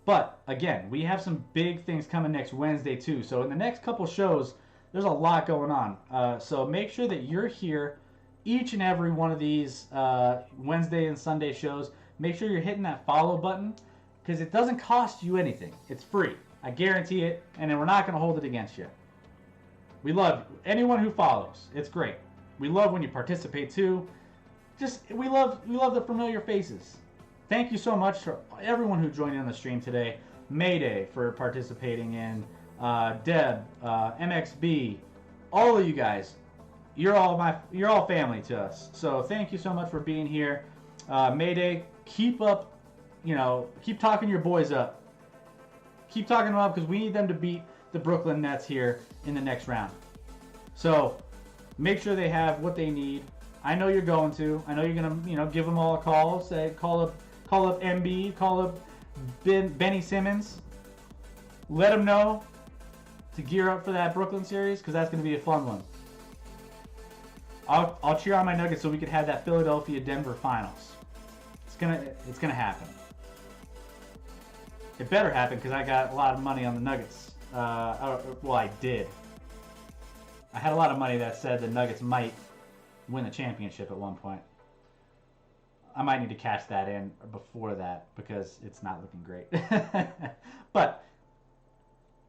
Speaker 1: But again, we have some big things coming next Wednesday too. So in the next couple shows, there's a lot going on. So make sure that you're here each and every one of these Wednesday and Sunday shows. Make sure you're hitting that follow button, because it doesn't cost you anything. It's free. I guarantee it, and then we're not going to hold it against you. We love anyone who follows. It's great. We love when you participate too. We love the familiar faces. Thank you so much for everyone who joined in on the stream today. Mayday for participating in, Deb, MXB, all of you guys. You're all family to us. So thank you so much for being here. Mayday, keep up, keep talking your boys up. Keep talking them up, because we need them to beat the Brooklyn Nets here in the next round. So make sure they have what they need. I know you're going to. I know you're gonna, give them all a call. Say, call up MB, call up Benny Simmons. Let them know to gear up for that Brooklyn series, because that's gonna be a fun one. I'll cheer on my Nuggets so we could have that Philadelphia-Denver finals. It's gonna happen. It better happen, because I got a lot of money on the Nuggets. Well, I did. I had a lot of money that said the Nuggets might win the championship at one point. I might need to cash that in before that, because it's not looking great. But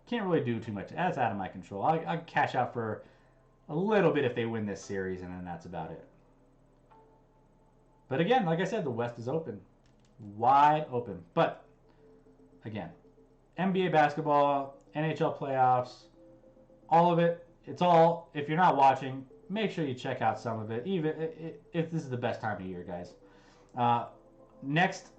Speaker 1: can't really do too much. That's out of my control. I'll cash out for a little bit if they win this series, and then that's about it. But again, like I said, the West is open. Wide open. But again, NBA basketball, NHL playoffs, all of it. It's all, if you're not watching, make sure you check out some of it, even if this is the best time of year, guys. Next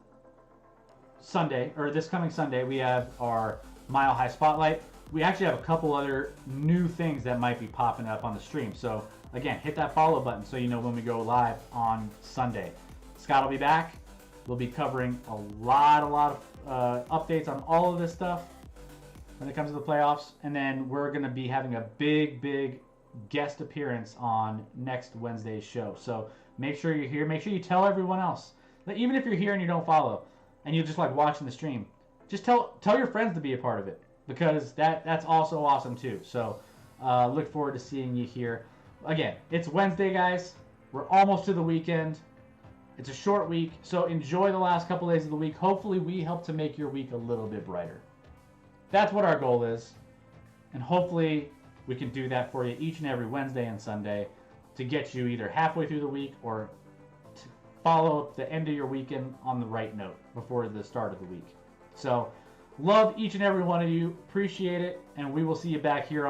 Speaker 1: Sunday, or this coming Sunday, we have our Mile High Spotlight. We actually have a couple other new things that might be popping up on the stream. So again, hit that follow button so you know when we go live on Sunday. Scott will be back. We'll be covering a lot of updates on all of this stuff when it comes to the playoffs. And then we're going to be having a big guest appearance on next Wednesday's show. So make sure you're here. Make sure you tell everyone else. Even if you're here and you don't follow and you just like watching the stream, just tell your friends to be a part of it, because that's also awesome too. So look forward to seeing you here. Again, it's Wednesday, guys. We're almost to the weekend. It's a short week, so enjoy the last couple days of the week. Hopefully we help to make your week a little bit brighter. That's what our goal is. And hopefully we can do that for you each and every Wednesday and Sunday to get you either halfway through the week or to follow up the end of your weekend on the right note before the start of the week. So love each and every one of you. Appreciate it. And we will see you back here on